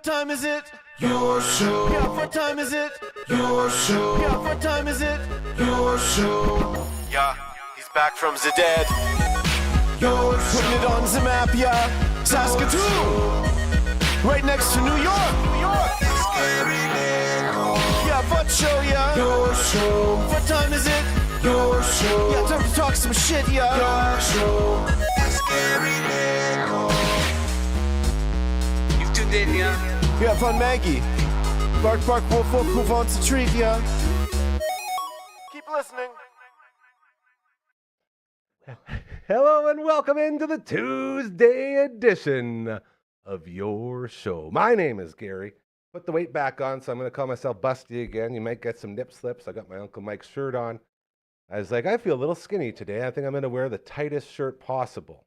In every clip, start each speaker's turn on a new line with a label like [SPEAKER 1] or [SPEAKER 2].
[SPEAKER 1] what time is it? Your show. Yeah, what time is it? Your show. Yeah, what time is it? Your show. Yeah, he's back from the dead. Your show. Putting it on the map, yeah. Saskatoon. Right next to New York. New York. Yeah, what show, yeah. Your show. What time is it? Your show. Yeah, time to talk some shit, yeah. Your show.
[SPEAKER 2] You've tuned in, yeah?
[SPEAKER 1] Yeah, fun Maggie. Bark, bark, wolf, wolf, who wants a treat, yeah? Keep listening.
[SPEAKER 3] Hello and welcome into the Tuesday edition of your show. My name is Gary. Put the weight back on, so I'm going to call myself Busty again. You might get some nip slips. I got my Uncle Mike's shirt on. I was like, I feel a little skinny today. I think I'm going to wear the tightest shirt possible.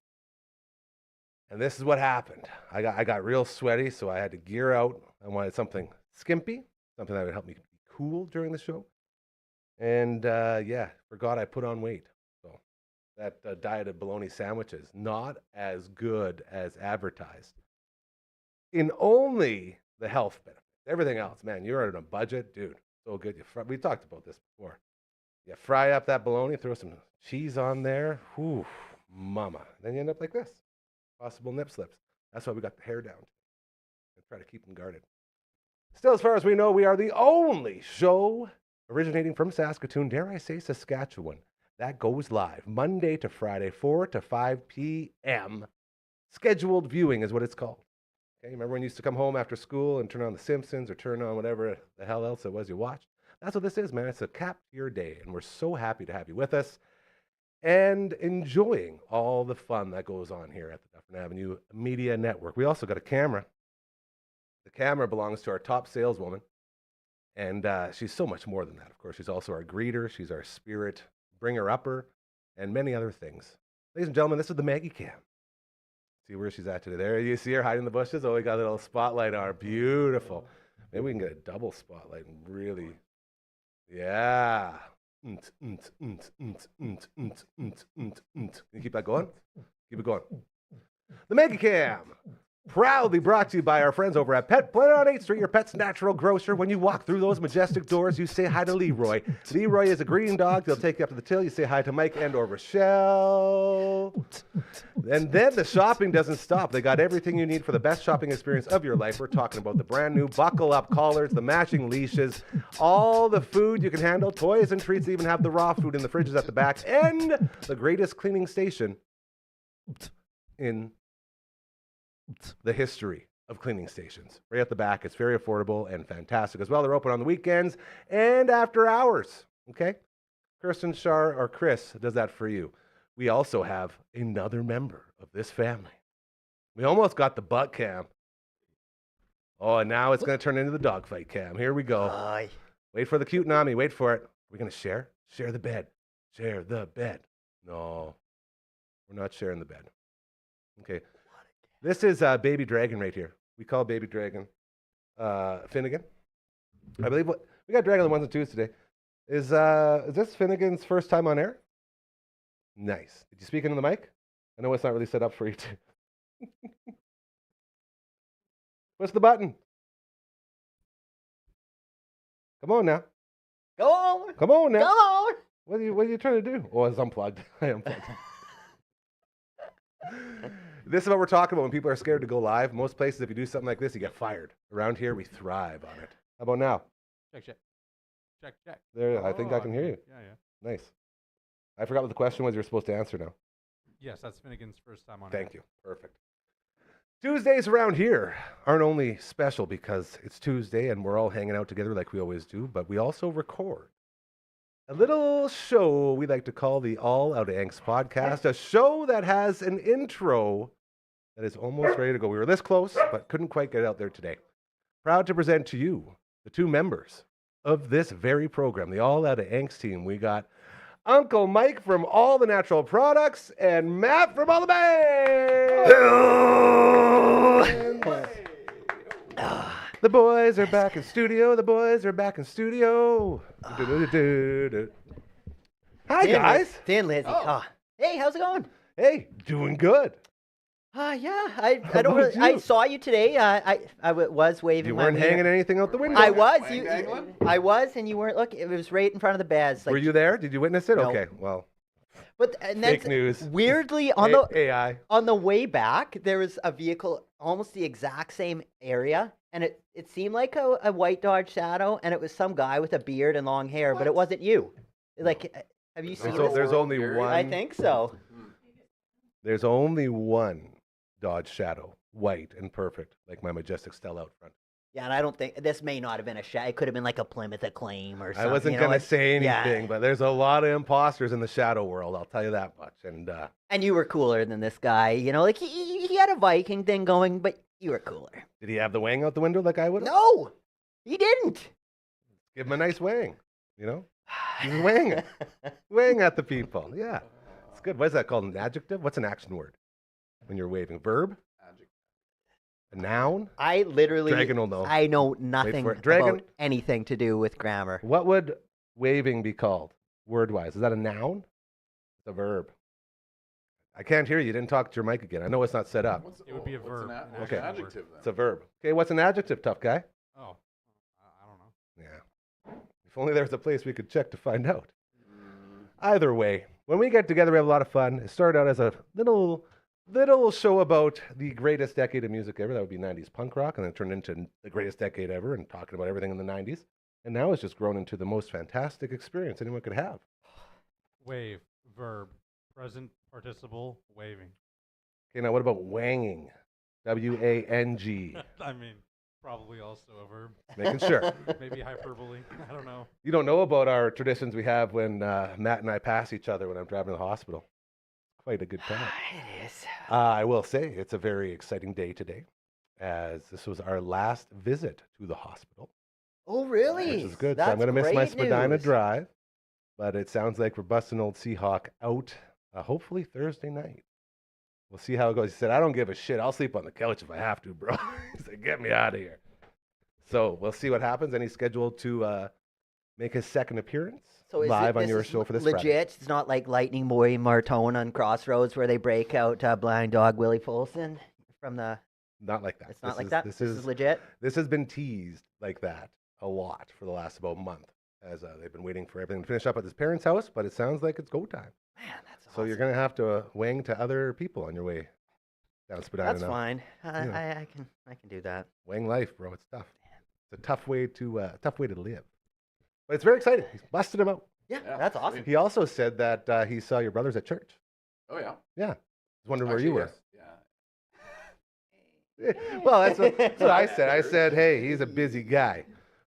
[SPEAKER 3] And this is what happened. I got real sweaty, so I had to gear out. I wanted something skimpy, something that would help me be cool during the show. And forgot I put on weight. So that diet of bologna sandwiches, not as good as advertised. In only the health benefits. Everything else, man, you're on a budget, dude. So good. We talked about this before. You fry up that bologna, throw some cheese on there. Whew, mama. Then you end up like this. Possible nip slips. That's why we got the hair down. And try to keep them guarded. Still, as far as we know, we are the only show originating from Saskatoon, dare I say Saskatchewan, that goes live Monday to Friday, 4 to 5 p.m. Scheduled viewing is what it's called. Okay, remember when you used to come home after school and turn on The Simpsons or turn on whatever the hell else it was you watched? That's what this is, man. It's a cap to your day, and we're so happy to have you with us and enjoying all the fun that goes on here at the Dufferin Avenue Media Network. We also got a camera. The camera belongs to our top saleswoman, and she's so much more than that, of course. She's also our greeter. She's our spirit bringer-upper, and many other things. Ladies and gentlemen, this is the Maggie Cam. See where she's at today. There, you see her hiding in the bushes? Oh, we got a little spotlight on her. Beautiful. Maybe we can get a double spotlight and really, yeah. Can you keep that going? Keep it going. The Maggie Cam, proudly brought to you by our friends over at Pet Planet on 8th Street, your pet's natural grocer. When you walk through those majestic doors, you say hi to Leroy. Leroy is a green dog. They'll take you up to the till. You say hi to Mike and or Rochelle. And then the shopping doesn't stop. They got everything you need for the best shopping experience of your life. We're talking about the brand new buckle-up collars, the matching leashes, all the food you can handle, toys and treats. They even have the raw food in the fridges at the back, and the greatest cleaning station in the history of cleaning stations. Right at the back. It's very affordable and fantastic as well. They're open on the weekends and after hours. Okay? Kirsten Shar or Chris does that for you. We also have another member of this family. We almost got the butt cam. Oh, and now it's going to turn into the dogfight cam. Here we go.
[SPEAKER 4] Aye.
[SPEAKER 3] Wait for the cute Nami. Wait for it. We're going to share? Share the bed. Share the bed. No, we're not sharing the bed. Okay. This is Baby Dragon right here. We call Baby Dragon Finnegan. I believe we got Dragon on the 1s and 2s today. Is this Finnegan's first time on air? Nice. Did you speak into the mic? I know it's not really set up for you to. Push the button. Come on now.
[SPEAKER 4] Go on.
[SPEAKER 3] Come on now.
[SPEAKER 4] Come on.
[SPEAKER 3] What are you trying to do? Oh, it's unplugged. I unplugged. This is what we're talking about when people are scared to go live. Most places, if you do something like this, you get fired. Around here, we thrive on it. How about now?
[SPEAKER 5] Check.
[SPEAKER 3] There, I think I can hear you.
[SPEAKER 5] Yeah.
[SPEAKER 3] Nice. I forgot what the question was you were supposed to answer now.
[SPEAKER 5] Yes, that's Finnegan's first time on
[SPEAKER 3] Thank you. Perfect. Tuesdays around here aren't only special because it's Tuesday and we're all hanging out together like we always do, but we also record a little show we like to call the All Out of Angst podcast, a show that has an intro that is almost ready to go. We were this close, but couldn't quite get it out there today. Proud to present to you the two members of this very program, the All Out of Angst team. We got Uncle Mike from All the Natural Products and Matt from All the Bay. The boys are back in studio. Hi, guys.
[SPEAKER 4] Dan Lindsay. Oh. Hey, how's it going?
[SPEAKER 3] Hey, doing good.
[SPEAKER 2] Yeah, I don't
[SPEAKER 3] about
[SPEAKER 2] really. I
[SPEAKER 3] you?
[SPEAKER 2] saw you today. Was waving.
[SPEAKER 3] You
[SPEAKER 2] my
[SPEAKER 3] weren't
[SPEAKER 2] wiener.
[SPEAKER 3] hanging anything out the window?
[SPEAKER 2] I was.
[SPEAKER 4] Wang dangling?
[SPEAKER 2] I was, and you weren't. Look, it was right in front of the beds. Like,
[SPEAKER 3] Were you there? Did you witness it?
[SPEAKER 2] No.
[SPEAKER 3] Okay, well,
[SPEAKER 2] But and then
[SPEAKER 3] fake news.
[SPEAKER 2] weirdly on
[SPEAKER 3] AI.
[SPEAKER 2] the way back, there was a vehicle almost the exact same area, and it seemed like a white Dodge Shadow, and it was some guy with a beard and long hair, but it wasn't you. Like, have you seen
[SPEAKER 3] There's,
[SPEAKER 2] this?
[SPEAKER 3] there's only
[SPEAKER 4] Gary?
[SPEAKER 3] one.
[SPEAKER 2] I think so.
[SPEAKER 3] There's only one Dodge Shadow, white and perfect, like my majestic Stella out front.
[SPEAKER 2] Yeah, and I don't think this may not have been a Shadow. It could have been like a Plymouth Acclaim or something.
[SPEAKER 3] I wasn't
[SPEAKER 2] you know,
[SPEAKER 3] gonna
[SPEAKER 2] like-
[SPEAKER 3] say
[SPEAKER 2] yeah.
[SPEAKER 3] anything, but there's a lot of imposters in the Shadow world. I'll tell you that much. And
[SPEAKER 2] And you were cooler than this guy. You know, like he had a Viking thing going, but you were cooler.
[SPEAKER 3] did he have the wang out the window like I would?
[SPEAKER 2] No, he didn't.
[SPEAKER 3] Give him a nice wang. You know, he's wanging, wang at the people. Yeah, it's good. What is that called? An adjective? What's an action word when you're waving? Verb? A noun?
[SPEAKER 2] I literally,
[SPEAKER 3] Dragon will know.
[SPEAKER 2] I know nothing
[SPEAKER 3] for it. Dragon?
[SPEAKER 2] about anything to do with grammar.
[SPEAKER 3] What would waving be called, word-wise? Is that a noun? It's a verb. I can't hear you. You didn't talk to your mic again. I know it's not set up.
[SPEAKER 5] It would be a verb.
[SPEAKER 4] What's
[SPEAKER 5] an
[SPEAKER 3] Okay.
[SPEAKER 4] an
[SPEAKER 5] action word.
[SPEAKER 4] adjective then?
[SPEAKER 3] It's a verb. Okay, what's an adjective, tough guy?
[SPEAKER 5] Oh, I don't know.
[SPEAKER 3] Yeah. If only there was a place we could check to find out. Either way, when we get together, we have a lot of fun. It started out as a little show about the greatest decade of music ever. That would be 90s punk rock, and then it turned into the greatest decade ever and talking about everything in the 90s. And now it's just grown into the most fantastic experience anyone could have.
[SPEAKER 5] Wave, verb, present participle, waving.
[SPEAKER 3] Okay, now what about wanging? W-A-N-G.
[SPEAKER 5] I mean, probably also a verb.
[SPEAKER 3] Making sure.
[SPEAKER 5] Maybe hyperbole. I don't know.
[SPEAKER 3] You don't know about our traditions we have when Matt and I pass each other when I'm driving to the hospital. Quite a good time.
[SPEAKER 2] It is.
[SPEAKER 3] I will say it's a very exciting day today, as this was our last visit to the hospital,
[SPEAKER 2] Oh, really?
[SPEAKER 3] which is good.
[SPEAKER 2] That's
[SPEAKER 3] So I'm going to miss my
[SPEAKER 2] great
[SPEAKER 3] Spadina
[SPEAKER 2] news.
[SPEAKER 3] drive, but it sounds like we're busting old Seahawk out hopefully Thursday night. We'll see how it goes. He said, I don't give a shit. I'll sleep on the couch if I have to, bro. He said, get me out of here. So we'll see what happens. And he's scheduled to make his second appearance
[SPEAKER 2] So is
[SPEAKER 3] live on
[SPEAKER 2] this
[SPEAKER 3] your
[SPEAKER 2] is
[SPEAKER 3] show for this
[SPEAKER 2] legit?
[SPEAKER 3] Friday.
[SPEAKER 2] It's not like Lightning Boy Martone on Crossroads where they break out Blind Dog Willie Folsom from the.
[SPEAKER 3] Not like that.
[SPEAKER 2] It's not
[SPEAKER 3] This
[SPEAKER 2] like
[SPEAKER 3] is-
[SPEAKER 2] that.
[SPEAKER 3] This
[SPEAKER 2] This
[SPEAKER 3] is
[SPEAKER 2] is legit.
[SPEAKER 3] This has been teased like that a lot for the last about month, as they've been waiting for everything to finish up at his parents' house, but it sounds like it's go time.
[SPEAKER 2] Man, that's
[SPEAKER 3] So you're
[SPEAKER 2] awesome.
[SPEAKER 3] going to have to wang to other people on your way down Spadina
[SPEAKER 2] That's
[SPEAKER 3] now.
[SPEAKER 2] fine.
[SPEAKER 3] Yeah.
[SPEAKER 2] I can do that.
[SPEAKER 3] Wang life, bro. It's tough. It's a tough way to live. But it's very exciting. He's busted him out.
[SPEAKER 2] Yeah,
[SPEAKER 4] Yeah,
[SPEAKER 2] that's awesome.
[SPEAKER 3] He also said that he saw your brothers at church.
[SPEAKER 4] Oh yeah.
[SPEAKER 3] Yeah. I was wondering where you were.
[SPEAKER 4] Yeah.
[SPEAKER 3] Well, that's what I said. I said, hey, he's a busy guy.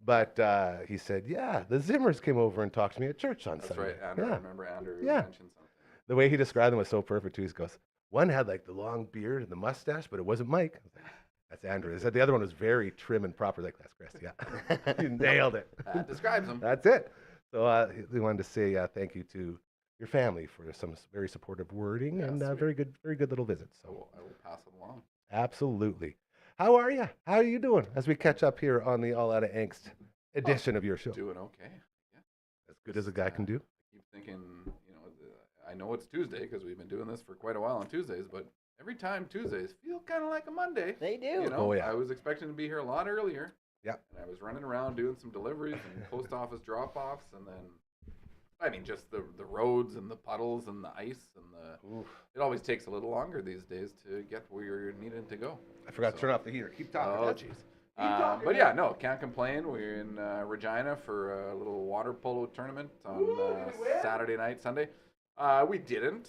[SPEAKER 3] But he said, yeah, the Zimmers came over and talked to me at church on
[SPEAKER 4] That's
[SPEAKER 3] Sunday.
[SPEAKER 4] right. Andrew,
[SPEAKER 3] Yeah.
[SPEAKER 4] I remember Andrew
[SPEAKER 3] Yeah.
[SPEAKER 4] mentioned something.
[SPEAKER 3] The way he described them was so perfect, too. He goes, one had like the long beard and the mustache, but it wasn't Mike. I was like, that's Andrew. He said the other one was very trim and proper. Like, that's Chris. Yeah. You nailed it.
[SPEAKER 4] That describes him.
[SPEAKER 3] That's it. So he wanted to say thank you to your family for some very supportive wording
[SPEAKER 4] Yeah,
[SPEAKER 3] and
[SPEAKER 4] sweet.
[SPEAKER 3] very good little visits. So
[SPEAKER 4] I will pass it along.
[SPEAKER 3] absolutely. How are you? How are you doing as we catch up here on the All Out of Angst edition of your show?
[SPEAKER 4] Doing okay.
[SPEAKER 3] As good as a guy can do.
[SPEAKER 4] I keep thinking, I know it's Tuesday because we've been doing this for quite a while on Tuesdays, but every time Tuesdays feel kind of like a Monday.
[SPEAKER 2] They do.
[SPEAKER 4] You know,
[SPEAKER 3] Oh, yeah.
[SPEAKER 4] I was expecting to be here a lot earlier.
[SPEAKER 3] Yeah.
[SPEAKER 4] And I was running around doing some deliveries and post office drop offs, and then, just the roads and the puddles and the ice and
[SPEAKER 3] Oof.
[SPEAKER 4] it always takes a little longer these days to get where you're needed to go.
[SPEAKER 3] I forgot to turn off the heater. Keep talking.
[SPEAKER 4] Oh,
[SPEAKER 3] Oh,
[SPEAKER 4] jeez. But yeah, no, can't complain. We're in Regina for a little water polo tournament on Saturday night, Sunday. We didn't,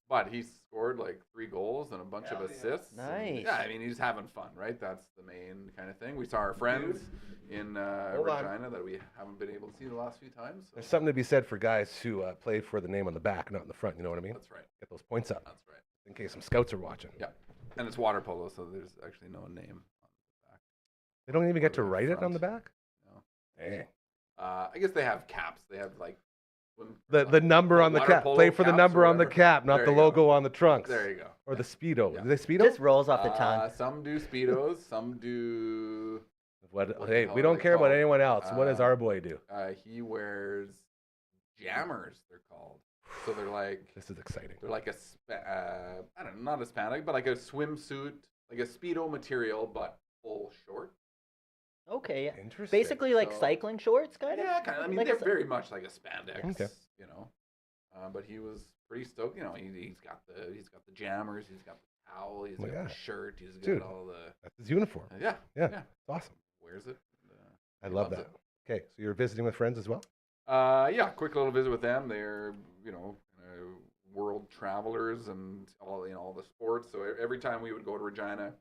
[SPEAKER 4] but he scored like 3 goals and a bunch of assists. and-
[SPEAKER 2] Nice.
[SPEAKER 4] yeah, I mean, he's having fun, right? That's the main kind of thing. We saw our friends in
[SPEAKER 3] Hold on.
[SPEAKER 4] Regina that we haven't been able to see the last few times. So
[SPEAKER 3] There's something to be said for guys who play for the name on the back, not in the front. You know what I mean?
[SPEAKER 4] that's right.
[SPEAKER 3] Get those points up
[SPEAKER 4] That's right.
[SPEAKER 3] in case some scouts are watching.
[SPEAKER 4] Yeah. And it's water polo, so there's actually no name on the back.
[SPEAKER 3] They don't even get to
[SPEAKER 4] Or the
[SPEAKER 3] write it on
[SPEAKER 4] front.
[SPEAKER 3] the back.
[SPEAKER 4] No.
[SPEAKER 3] Dang.
[SPEAKER 4] I guess they have caps. They have like
[SPEAKER 3] The number on the
[SPEAKER 4] water
[SPEAKER 3] cap.
[SPEAKER 4] polo
[SPEAKER 3] Play for the
[SPEAKER 4] caps
[SPEAKER 3] number
[SPEAKER 4] or
[SPEAKER 3] on the
[SPEAKER 4] whatever.
[SPEAKER 3] cap, not
[SPEAKER 4] There
[SPEAKER 3] the
[SPEAKER 4] you go.
[SPEAKER 3] logo on the trunks.
[SPEAKER 4] There you go.
[SPEAKER 3] Or the Speedo.
[SPEAKER 4] Yeah.
[SPEAKER 3] Do they Speedo?
[SPEAKER 2] Just rolls off the tongue.
[SPEAKER 4] Some do speedos. Some do.
[SPEAKER 3] What,
[SPEAKER 4] what
[SPEAKER 3] hey,
[SPEAKER 4] the
[SPEAKER 3] we
[SPEAKER 4] hell are
[SPEAKER 3] don't
[SPEAKER 4] they
[SPEAKER 3] care about
[SPEAKER 4] called?
[SPEAKER 3] anyone else. What does
[SPEAKER 4] Uh,
[SPEAKER 3] our boy do?
[SPEAKER 4] He wears jammers. They're called. So they're like
[SPEAKER 3] This is exciting.
[SPEAKER 4] they're like I don't know, not a spandex, but like a swimsuit, like a speedo material, but full short.
[SPEAKER 2] Okay, yeah.
[SPEAKER 3] Interesting.
[SPEAKER 2] Basically like
[SPEAKER 4] So-
[SPEAKER 2] cycling shorts, kind of.
[SPEAKER 4] Yeah, kind of. I mean,
[SPEAKER 2] Like
[SPEAKER 4] they're
[SPEAKER 2] a-
[SPEAKER 4] very much like a spandex.
[SPEAKER 3] Okay.
[SPEAKER 4] You know, but he was pretty stoked. You know, he's got the jammers, he's got the towel, he's
[SPEAKER 3] Oh my
[SPEAKER 4] got the
[SPEAKER 3] gosh.
[SPEAKER 4] shirt, he's got
[SPEAKER 3] Dude.
[SPEAKER 4] all the
[SPEAKER 3] That's his uniform.
[SPEAKER 4] yeah,
[SPEAKER 3] Yeah.
[SPEAKER 4] yeah.
[SPEAKER 3] It's awesome.
[SPEAKER 4] Wears it.
[SPEAKER 3] I
[SPEAKER 4] he
[SPEAKER 3] love
[SPEAKER 4] loves
[SPEAKER 3] that. Okay, so you're visiting with friends as well?
[SPEAKER 4] Yeah, quick little visit with them. They're world travelers and all the sports. So every time we would go to Regina,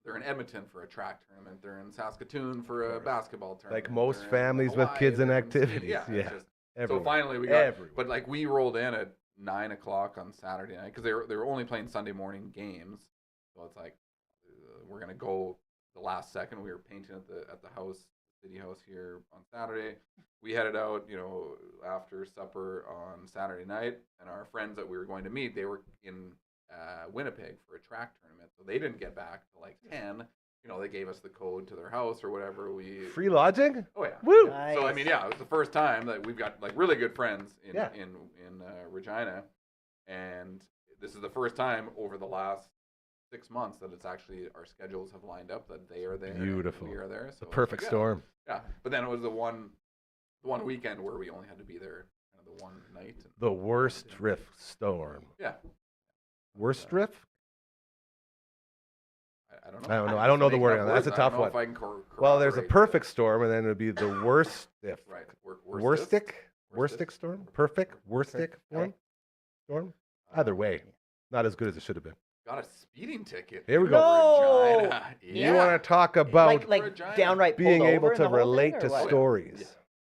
[SPEAKER 4] they're in Edmonton for a track tournament. They're in Saskatoon for a basketball tournament.
[SPEAKER 3] Like most
[SPEAKER 4] They're in
[SPEAKER 3] families with
[SPEAKER 4] Hawaii,
[SPEAKER 3] kids and
[SPEAKER 4] they're in Sweden.
[SPEAKER 3] activities.
[SPEAKER 4] Yeah.
[SPEAKER 3] Yeah.
[SPEAKER 4] It's just, so
[SPEAKER 3] Everywhere.
[SPEAKER 4] finally we got.
[SPEAKER 3] Everywhere.
[SPEAKER 4] But like we rolled in at 9 o'clock on Saturday night because they were only playing Sunday morning games. So it's like we're gonna go the last second. We were painting at the house, city house here on Saturday. We headed out, after supper on Saturday night, and our friends that we were going to meet, they were in Winnipeg for a track tournament, so they didn't get back till like 10. They gave us the code to their house or whatever.
[SPEAKER 3] Free lodging?
[SPEAKER 4] Oh yeah.
[SPEAKER 3] Woo!
[SPEAKER 2] Nice.
[SPEAKER 4] So I mean, yeah, it was the first time that we've got like really good friends in
[SPEAKER 3] Yeah.
[SPEAKER 4] in Regina, and this is the first time over the last 6 months that it's actually our schedules have lined up that they are there, and
[SPEAKER 3] Beautiful.
[SPEAKER 4] we are there. So
[SPEAKER 3] The
[SPEAKER 4] it's
[SPEAKER 3] perfect
[SPEAKER 4] like,
[SPEAKER 3] storm.
[SPEAKER 4] Yeah, but then it was the one weekend where we only had to be there kind of the one night. And,
[SPEAKER 3] The worst drift storm.
[SPEAKER 4] yeah,
[SPEAKER 3] Worst drift?
[SPEAKER 4] I don't know.
[SPEAKER 3] I don't know. I don't know the
[SPEAKER 4] Making
[SPEAKER 3] wording
[SPEAKER 4] up
[SPEAKER 3] on that. That's a
[SPEAKER 4] words. I don't
[SPEAKER 3] tough
[SPEAKER 4] know
[SPEAKER 3] one.
[SPEAKER 4] if I can
[SPEAKER 3] Well, there's a
[SPEAKER 4] corroborate
[SPEAKER 3] perfect
[SPEAKER 4] the-
[SPEAKER 3] storm, and then it would be the worst stiff.
[SPEAKER 4] Right.
[SPEAKER 3] Worstick? Worstick storm? Perfect? Worstick
[SPEAKER 2] Okay.
[SPEAKER 3] storm? Either way, not as good as it should have been.
[SPEAKER 4] Got a speeding ticket.
[SPEAKER 3] Here we
[SPEAKER 4] in
[SPEAKER 3] go.
[SPEAKER 2] No!
[SPEAKER 4] Regina.
[SPEAKER 3] You want to talk about
[SPEAKER 2] like
[SPEAKER 4] Regina.
[SPEAKER 2] downright
[SPEAKER 3] being
[SPEAKER 2] pulled
[SPEAKER 3] able
[SPEAKER 2] over in
[SPEAKER 3] to
[SPEAKER 2] the whole thing,
[SPEAKER 3] relate
[SPEAKER 2] or
[SPEAKER 3] to
[SPEAKER 2] what?
[SPEAKER 3] stories.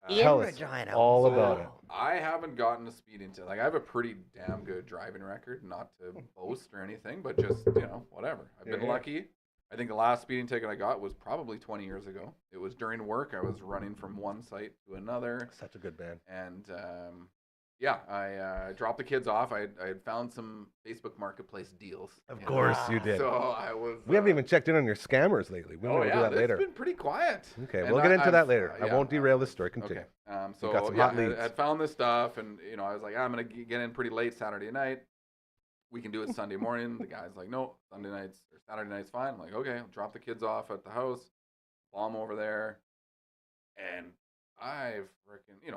[SPEAKER 2] In
[SPEAKER 3] Tell us
[SPEAKER 2] Regina.
[SPEAKER 3] all
[SPEAKER 4] So,
[SPEAKER 3] about it.
[SPEAKER 4] I haven't gotten a speeding ticket. Like I have a pretty damn good driving record, not to boast or anything, but just whatever. I've been
[SPEAKER 3] Yeah.
[SPEAKER 4] lucky. I think the last speeding ticket I got was probably 20 years ago. It was during work. I was running from one site to another,
[SPEAKER 3] Such a good band.
[SPEAKER 4] and I dropped the kids off. I had found some Facebook Marketplace deals.
[SPEAKER 3] Of
[SPEAKER 4] you
[SPEAKER 3] course
[SPEAKER 2] Ah.
[SPEAKER 3] you did.
[SPEAKER 4] So I was.
[SPEAKER 3] We haven't even checked in on your scammers lately. We'll
[SPEAKER 4] Oh
[SPEAKER 3] do
[SPEAKER 4] yeah,
[SPEAKER 3] that later.
[SPEAKER 4] It's been pretty quiet.
[SPEAKER 3] Okay,
[SPEAKER 4] And
[SPEAKER 3] we'll get into that
[SPEAKER 4] I've-
[SPEAKER 3] later. I
[SPEAKER 4] yeah,
[SPEAKER 3] won't derail the story. Continue.
[SPEAKER 4] Okay. So
[SPEAKER 3] got some
[SPEAKER 4] yeah,
[SPEAKER 3] hot leads.
[SPEAKER 4] I had found this stuff, and I was like, I'm gonna get in pretty late Saturday night. We can do it Sunday morning. The guy's like, no, Sunday nights or Saturday night's fine. I'm like, okay, I'll drop the kids off at the house, bomb over there, and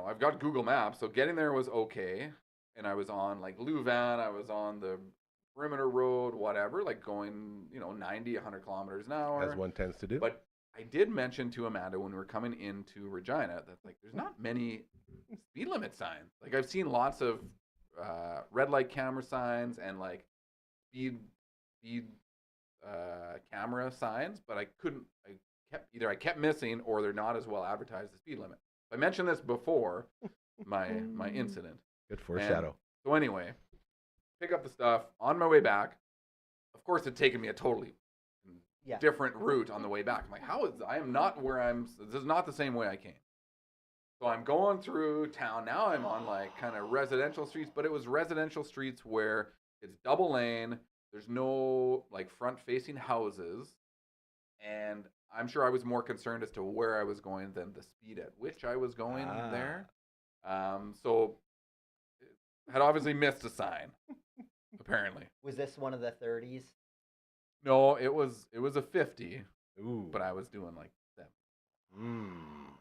[SPEAKER 4] I've got Google Maps, so getting there was okay. And I was on like Louvain, I was on the perimeter road, whatever, like going 90, 100 kilometers an hour.
[SPEAKER 3] As one tends to do.
[SPEAKER 4] But I did mention to Amanda when we were coming into Regina that like there's not many speed limit signs. Like I've seen lots of red light camera signs and like speed camera signs, but I kept missing, or they're not as well advertised as speed limit. I mentioned this before my incident.
[SPEAKER 3] Good foreshadow.
[SPEAKER 4] So anyway, pick up the stuff on my way back. Of course, it'd taken me a totally
[SPEAKER 2] Yeah.
[SPEAKER 4] different route on the way back. I'm like, I am not where this is not the same way I came. So I'm going through town. Now I'm on like kind of residential streets, but it was residential streets where it's double lane. There's no like front facing houses. And I'm sure I was more concerned as to where I was going than the speed at which I was going there. So had obviously missed a sign, apparently.
[SPEAKER 2] Was this one of the 30s?
[SPEAKER 4] No, it was a 50,
[SPEAKER 3] Ooh.
[SPEAKER 4] but I was doing like 7.
[SPEAKER 3] Mm.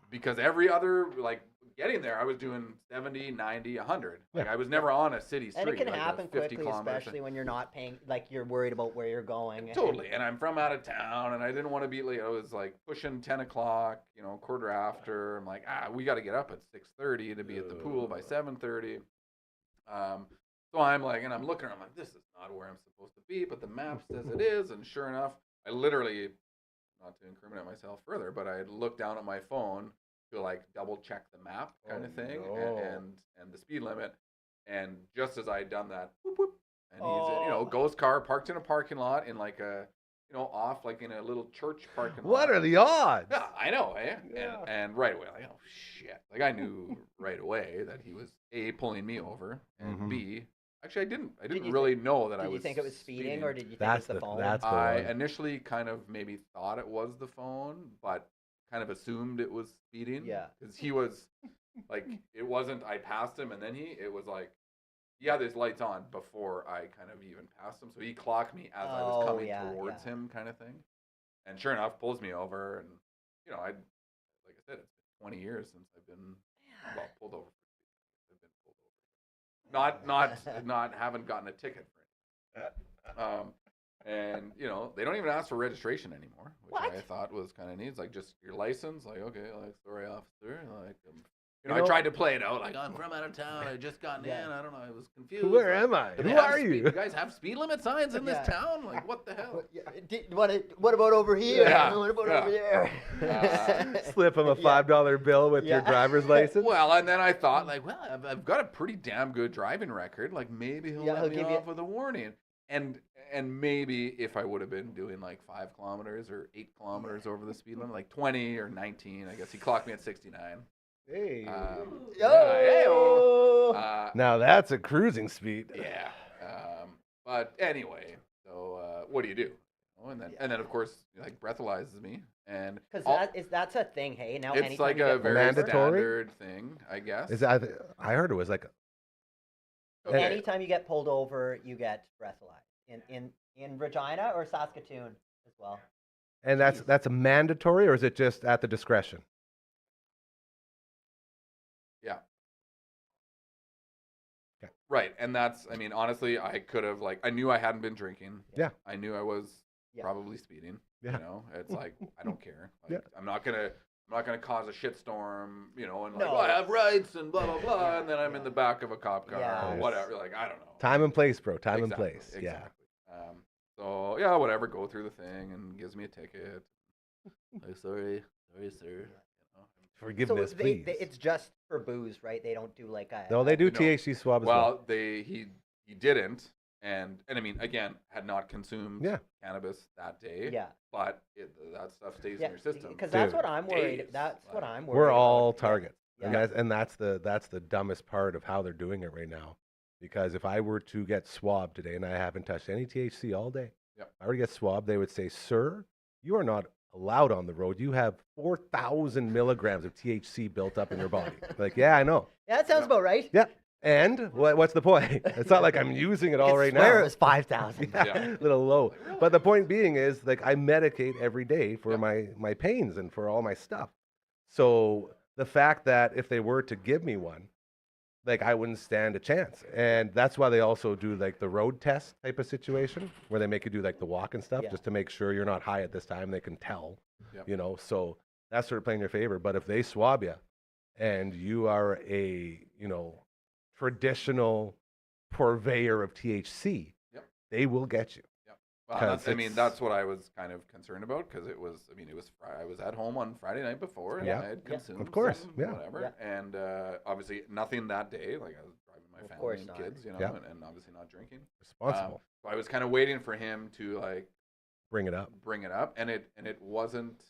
[SPEAKER 4] Because every other, like, getting there, I was doing 70, 90, 100. Like,
[SPEAKER 3] Yeah.
[SPEAKER 4] I was never on a city street.
[SPEAKER 2] And it can
[SPEAKER 4] like a
[SPEAKER 2] happen
[SPEAKER 4] 50
[SPEAKER 2] quickly,
[SPEAKER 4] kilometer
[SPEAKER 2] especially when you're not paying, like you're worried about where you're going.
[SPEAKER 4] Totally. And I'm from out of town, and I didn't want to be late. I was like pushing 10 o'clock, quarter after. I'm like, we got to get up at 6:30 to be at the pool by 7:30. So I'm like, and I'm looking around, I'm like, this is not where I'm supposed to be, but the map says it is. And sure enough, I literally, not to incriminate myself further, but I looked down at my phone to like double check the map kind of thing
[SPEAKER 3] no.
[SPEAKER 4] and the speed limit. And just as I had done that, whoop, whoop, and he's,
[SPEAKER 2] Oh.
[SPEAKER 4] ghost car parked in a parking lot in like a, off like in a little church parking lot.
[SPEAKER 3] What are the odds?
[SPEAKER 4] Yeah, I know, eh?
[SPEAKER 3] Yeah.
[SPEAKER 4] And right away, like, oh shit! Like I knew right away that he was A, pulling me over, and
[SPEAKER 3] Mhm.
[SPEAKER 4] B, actually I didn't
[SPEAKER 2] you
[SPEAKER 4] really know that I
[SPEAKER 2] Did
[SPEAKER 4] was.
[SPEAKER 2] you think it was speeding, or did you think
[SPEAKER 3] That's
[SPEAKER 2] it was the phone?
[SPEAKER 3] that's the
[SPEAKER 4] I
[SPEAKER 3] one.
[SPEAKER 4] initially kind of maybe thought it was the phone, but kind of assumed it was speeding.
[SPEAKER 2] Yeah.
[SPEAKER 4] Because he was like, it wasn't. I passed him, and then it was like, he had his lights on before I kind of even passed him, so he clocked me as I was
[SPEAKER 2] Oh,
[SPEAKER 4] coming
[SPEAKER 2] yeah,
[SPEAKER 4] towards
[SPEAKER 2] yeah.
[SPEAKER 4] him, kind of thing. And sure enough, pulls me over, and I like I said, it's been 20 years since I've been pulled over. I've been pulled over. Not haven't gotten a ticket for it. And they don't even ask for registration anymore, which I
[SPEAKER 2] What?
[SPEAKER 4] thought was kind of neat. It's like just your license, like okay, like sorry officer, like
[SPEAKER 2] You
[SPEAKER 4] I
[SPEAKER 2] know-
[SPEAKER 4] tried to play it out like I'm from out of town, I just gotten in, I don't know, I was confused.
[SPEAKER 3] Where
[SPEAKER 4] like,
[SPEAKER 3] am I?
[SPEAKER 4] do they
[SPEAKER 3] Who
[SPEAKER 4] have
[SPEAKER 3] are
[SPEAKER 4] speed-
[SPEAKER 3] you?
[SPEAKER 4] You guys have speed limit signs in this
[SPEAKER 2] Yeah.
[SPEAKER 4] town? Like what the hell?
[SPEAKER 2] What about over here?
[SPEAKER 4] Yeah,
[SPEAKER 2] What about
[SPEAKER 4] yeah.
[SPEAKER 2] over there?
[SPEAKER 3] Slip him a $5 bill with your
[SPEAKER 2] Yeah.
[SPEAKER 3] driver's license.
[SPEAKER 4] Well, and then I thought, like, well, I've got a pretty damn good driving record. Like, maybe he'll
[SPEAKER 2] Yeah,
[SPEAKER 4] let
[SPEAKER 2] he'll
[SPEAKER 4] me
[SPEAKER 2] give you-
[SPEAKER 4] off with a warning. And maybe if I would have been doing like 5 kilometers or 8 kilometers over the speed limit, like 20 or 19, I guess he clocked me at 69.
[SPEAKER 3] Hey.
[SPEAKER 2] Yo!
[SPEAKER 3] Now that's a cruising speed.
[SPEAKER 4] Yeah. But anyway, so what do you do? And then of course like breathalyzes me, and
[SPEAKER 2] Because that's a thing, hey? Now,
[SPEAKER 4] it's
[SPEAKER 2] anytime
[SPEAKER 4] like
[SPEAKER 2] you
[SPEAKER 4] a
[SPEAKER 2] get
[SPEAKER 4] very
[SPEAKER 3] Mandatory?
[SPEAKER 4] standard thing, I guess.
[SPEAKER 3] Is that, I heard it was like
[SPEAKER 4] Okay.
[SPEAKER 2] anytime you get pulled over, you get breathalyzed in Regina or Saskatoon as well.
[SPEAKER 3] and that's a mandatory, or is it just at the discretion?
[SPEAKER 4] Yeah.
[SPEAKER 3] Okay.
[SPEAKER 4] Right, and that's, I mean, honestly, I could have, like, I knew I hadn't been drinking.
[SPEAKER 3] Yeah.
[SPEAKER 4] I knew I was
[SPEAKER 2] Yeah.
[SPEAKER 4] probably speeding.
[SPEAKER 3] Yeah.
[SPEAKER 4] It's like, I don't care. Like,
[SPEAKER 3] Yeah.
[SPEAKER 4] I'm not gonna cause a shitstorm, and like,
[SPEAKER 2] No.
[SPEAKER 4] well, I have rights and blah blah blah, and then I'm in the back of a cop car
[SPEAKER 2] Yeah.
[SPEAKER 4] or whatever. Like, I don't know.
[SPEAKER 3] Time and place, bro. Time and
[SPEAKER 4] Exactly,
[SPEAKER 3] place.
[SPEAKER 4] Exactly. So yeah, whatever. Go through the thing and gives me a ticket. Like, sorry, sir.
[SPEAKER 3] Forgiveness,
[SPEAKER 2] so
[SPEAKER 3] please.
[SPEAKER 2] it's just for booze, right? They don't do like a.
[SPEAKER 3] No, they do
[SPEAKER 4] No.
[SPEAKER 3] THC swab as well.
[SPEAKER 4] Well, he didn't, and I mean, again, had not consumed
[SPEAKER 3] Yeah.
[SPEAKER 4] cannabis that day.
[SPEAKER 2] Yeah.
[SPEAKER 4] But that stuff stays
[SPEAKER 2] Yeah,
[SPEAKER 4] in your system.
[SPEAKER 2] because that's
[SPEAKER 3] Dude.
[SPEAKER 2] what I'm worried.
[SPEAKER 4] Days,
[SPEAKER 2] That's what
[SPEAKER 4] like,
[SPEAKER 2] I'm worried.
[SPEAKER 3] We're
[SPEAKER 2] about.
[SPEAKER 3] all
[SPEAKER 2] Yeah.
[SPEAKER 3] targets,
[SPEAKER 2] Yeah.
[SPEAKER 3] and that's the dumbest part of how they're doing it right now. Because if I were to get swabbed today, and I haven't touched any THC all day,
[SPEAKER 4] Yep.
[SPEAKER 3] if I were to get swabbed, they would say, "Sir, you are not allowed on the road. You have 4,000 milligrams of THC built up in your body." Like, yeah, I know.
[SPEAKER 2] Yeah, that sounds about right.
[SPEAKER 3] Yeah, and what's the point? It's not like I'm using it all right
[SPEAKER 2] Swear
[SPEAKER 3] now.
[SPEAKER 2] it was 5,000.
[SPEAKER 4] Yeah.
[SPEAKER 3] A little low. But the point being is, like, I medicate every day for
[SPEAKER 4] Yep.
[SPEAKER 3] my pains and for all my stuff. So the fact that if they were to give me one, like, I wouldn't stand a chance. And that's why they also do like the road test type of situation where they make you do like the walk and stuff
[SPEAKER 2] Yeah.
[SPEAKER 3] just to make sure you're not high at this time. They can tell,
[SPEAKER 4] Yep.
[SPEAKER 3] so that's sort of playing in your favor. But if they swab you and you are a, traditional purveyor of THC,
[SPEAKER 4] Yep.
[SPEAKER 3] they will get you.
[SPEAKER 4] Well,
[SPEAKER 3] 'Cause
[SPEAKER 4] that's what I was kind of concerned about because it was I was at home on Friday night before and
[SPEAKER 3] Yeah.
[SPEAKER 4] I had
[SPEAKER 2] Yeah.
[SPEAKER 4] consumed
[SPEAKER 3] Of course,
[SPEAKER 4] some,
[SPEAKER 3] yeah.
[SPEAKER 4] whatever,
[SPEAKER 2] Yeah.
[SPEAKER 4] and obviously nothing that day. Like, I was driving my
[SPEAKER 2] Of
[SPEAKER 4] family
[SPEAKER 2] course
[SPEAKER 4] and
[SPEAKER 2] not.
[SPEAKER 4] kids,
[SPEAKER 3] Yeah.
[SPEAKER 4] and obviously not drinking.
[SPEAKER 3] Responsible.
[SPEAKER 4] So I was kind of waiting for him to like
[SPEAKER 3] Bring it up.
[SPEAKER 4] bring it up, and it wasn't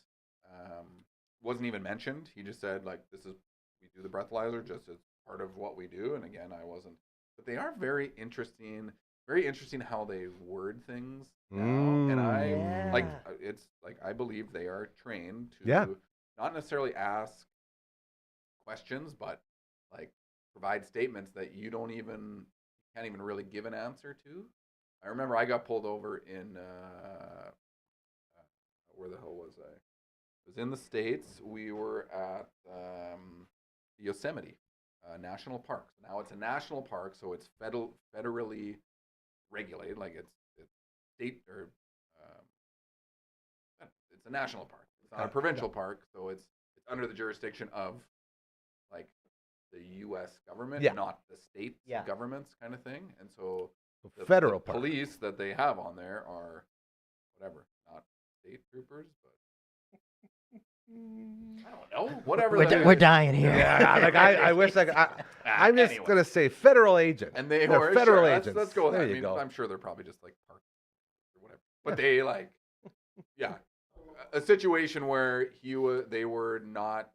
[SPEAKER 4] even mentioned. He just said like, we do the breathalyzer just as part of what we do, and again, I wasn't. But they are very interesting how they word things now, and I like
[SPEAKER 2] Yeah.
[SPEAKER 4] it's like I believe they are trained to
[SPEAKER 3] Yeah.
[SPEAKER 4] not necessarily ask questions, but like provide statements that you can't even really give an answer to. I remember I got pulled over in where the hell was I? It was in the States. We were at Yosemite National Park. Now it's a national park, so it's federally regulated. Like it's state or it's a national park. It's not a provincial park, so it's under the jurisdiction of like the U.S. government,
[SPEAKER 3] Yeah.
[SPEAKER 4] not the state
[SPEAKER 2] Yeah.
[SPEAKER 4] governments, kind of thing. And so the
[SPEAKER 3] Federal park.
[SPEAKER 4] police that they have on there are whatever, not state troopers, but I don't know, whatever.
[SPEAKER 2] We're dying here.
[SPEAKER 3] Yeah, like I wish I'm just
[SPEAKER 4] Anyway.
[SPEAKER 3] gonna say federal agent.
[SPEAKER 4] And they
[SPEAKER 3] They're
[SPEAKER 4] were
[SPEAKER 3] federal
[SPEAKER 4] sure,
[SPEAKER 3] agents.
[SPEAKER 4] Let's go with
[SPEAKER 3] there
[SPEAKER 4] that.
[SPEAKER 3] you
[SPEAKER 4] I mean,
[SPEAKER 3] go.
[SPEAKER 4] I'm sure they're probably just like park or whatever. But they like, yeah, a situation where they were not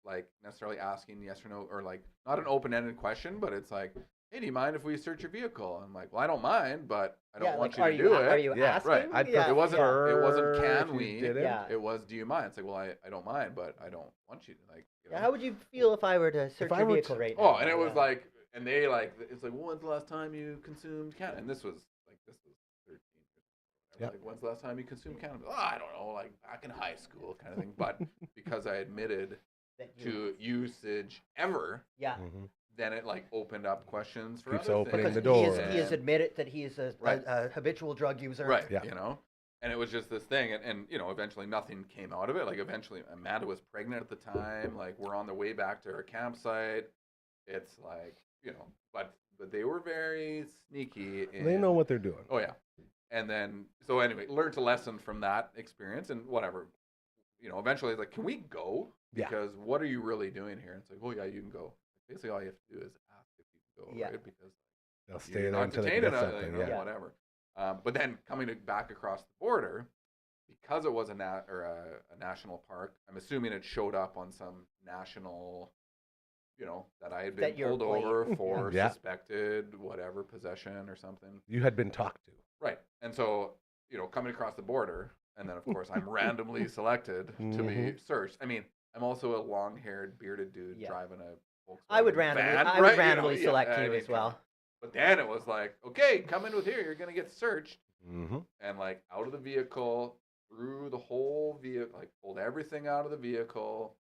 [SPEAKER 4] like necessarily asking yes or no, or like not an open-ended question, but it's like, hey, do you mind if we search your vehicle? I'm like, well, I don't mind, but I don't want
[SPEAKER 2] are
[SPEAKER 4] you to do it.
[SPEAKER 2] Are you
[SPEAKER 3] Yeah,
[SPEAKER 2] asking?
[SPEAKER 4] right.
[SPEAKER 3] I'd
[SPEAKER 2] Yeah.
[SPEAKER 4] It wasn't. It wasn't.
[SPEAKER 3] prefer
[SPEAKER 4] Can
[SPEAKER 3] if you
[SPEAKER 4] we?
[SPEAKER 3] did it.
[SPEAKER 2] Yeah.
[SPEAKER 4] It was. Do you mind? It's like, well, I don't mind, but I don't want you to like.
[SPEAKER 2] Yeah, how would you feel if I were to search
[SPEAKER 3] I
[SPEAKER 2] your
[SPEAKER 3] were
[SPEAKER 2] vehicle
[SPEAKER 3] to-
[SPEAKER 2] right now?
[SPEAKER 4] Oh, and it was
[SPEAKER 2] Yeah.
[SPEAKER 4] like, And they like, it's like, well, when's the last time you consumed cannabis? And this was 13.
[SPEAKER 3] Yep.
[SPEAKER 4] Like, when's the last time you consumed cannabis? Oh, I don't know, like back in high school kind of thing. But because I admitted
[SPEAKER 2] That you-
[SPEAKER 4] to usage ever,
[SPEAKER 2] yeah.
[SPEAKER 3] Mhm.
[SPEAKER 4] then it like opened up questions for
[SPEAKER 3] Keeps
[SPEAKER 4] other
[SPEAKER 3] opening
[SPEAKER 4] things.
[SPEAKER 3] the
[SPEAKER 2] Because
[SPEAKER 3] door.
[SPEAKER 2] he has admitted that he is a,
[SPEAKER 4] Right.
[SPEAKER 2] a habitual drug user.
[SPEAKER 4] Right,
[SPEAKER 3] Yeah.
[SPEAKER 4] you know? And it was just this thing. And, you know, eventually nothing came out of it. Like, eventually Amanda was pregnant at the time. Like, we're on the way back to her campsite. It's like, you know, but they were very sneaky.
[SPEAKER 3] They know what they're doing.
[SPEAKER 4] Oh, yeah. And then, so anyway, learned a lesson from that experience and whatever. You know, eventually, it's like, can we go?
[SPEAKER 3] Yeah.
[SPEAKER 4] Because what are you really doing here? And it's like, oh, yeah, you can go. Basically, all you have to do is ask if you can go,
[SPEAKER 2] Yeah.
[SPEAKER 4] right? Because
[SPEAKER 3] They'll stay
[SPEAKER 4] you're
[SPEAKER 3] there
[SPEAKER 4] not
[SPEAKER 3] until they
[SPEAKER 4] detained
[SPEAKER 3] get
[SPEAKER 4] in
[SPEAKER 3] something.
[SPEAKER 4] you know,
[SPEAKER 3] Yeah.
[SPEAKER 4] whatever. But then coming back across the border, because it was a national park, I'm assuming it showed up on some national, you know, that I had been
[SPEAKER 2] That you're
[SPEAKER 4] pulled over
[SPEAKER 2] playing.
[SPEAKER 4] for
[SPEAKER 3] Yeah.
[SPEAKER 4] suspected whatever possession or something.
[SPEAKER 3] You had been talked to.
[SPEAKER 4] Right. And so, you know, coming across the border, and then of course I'm randomly selected to be
[SPEAKER 3] Mhm.
[SPEAKER 4] searched. I mean, I'm also a long-haired, bearded dude
[SPEAKER 2] Yeah.
[SPEAKER 4] driving a Volkswagen
[SPEAKER 2] I would randomly,
[SPEAKER 4] van,
[SPEAKER 2] I
[SPEAKER 4] right?
[SPEAKER 2] would
[SPEAKER 4] You know,
[SPEAKER 2] randomly
[SPEAKER 4] yeah,
[SPEAKER 2] select
[SPEAKER 4] I
[SPEAKER 2] you
[SPEAKER 4] mean,
[SPEAKER 2] as well.
[SPEAKER 4] But then it was like, okay, come in with here. You're gonna get searched,
[SPEAKER 3] Mm-hmm.
[SPEAKER 4] and like out of the vehicle, through the whole vehicle, like pulled everything out of the vehicle.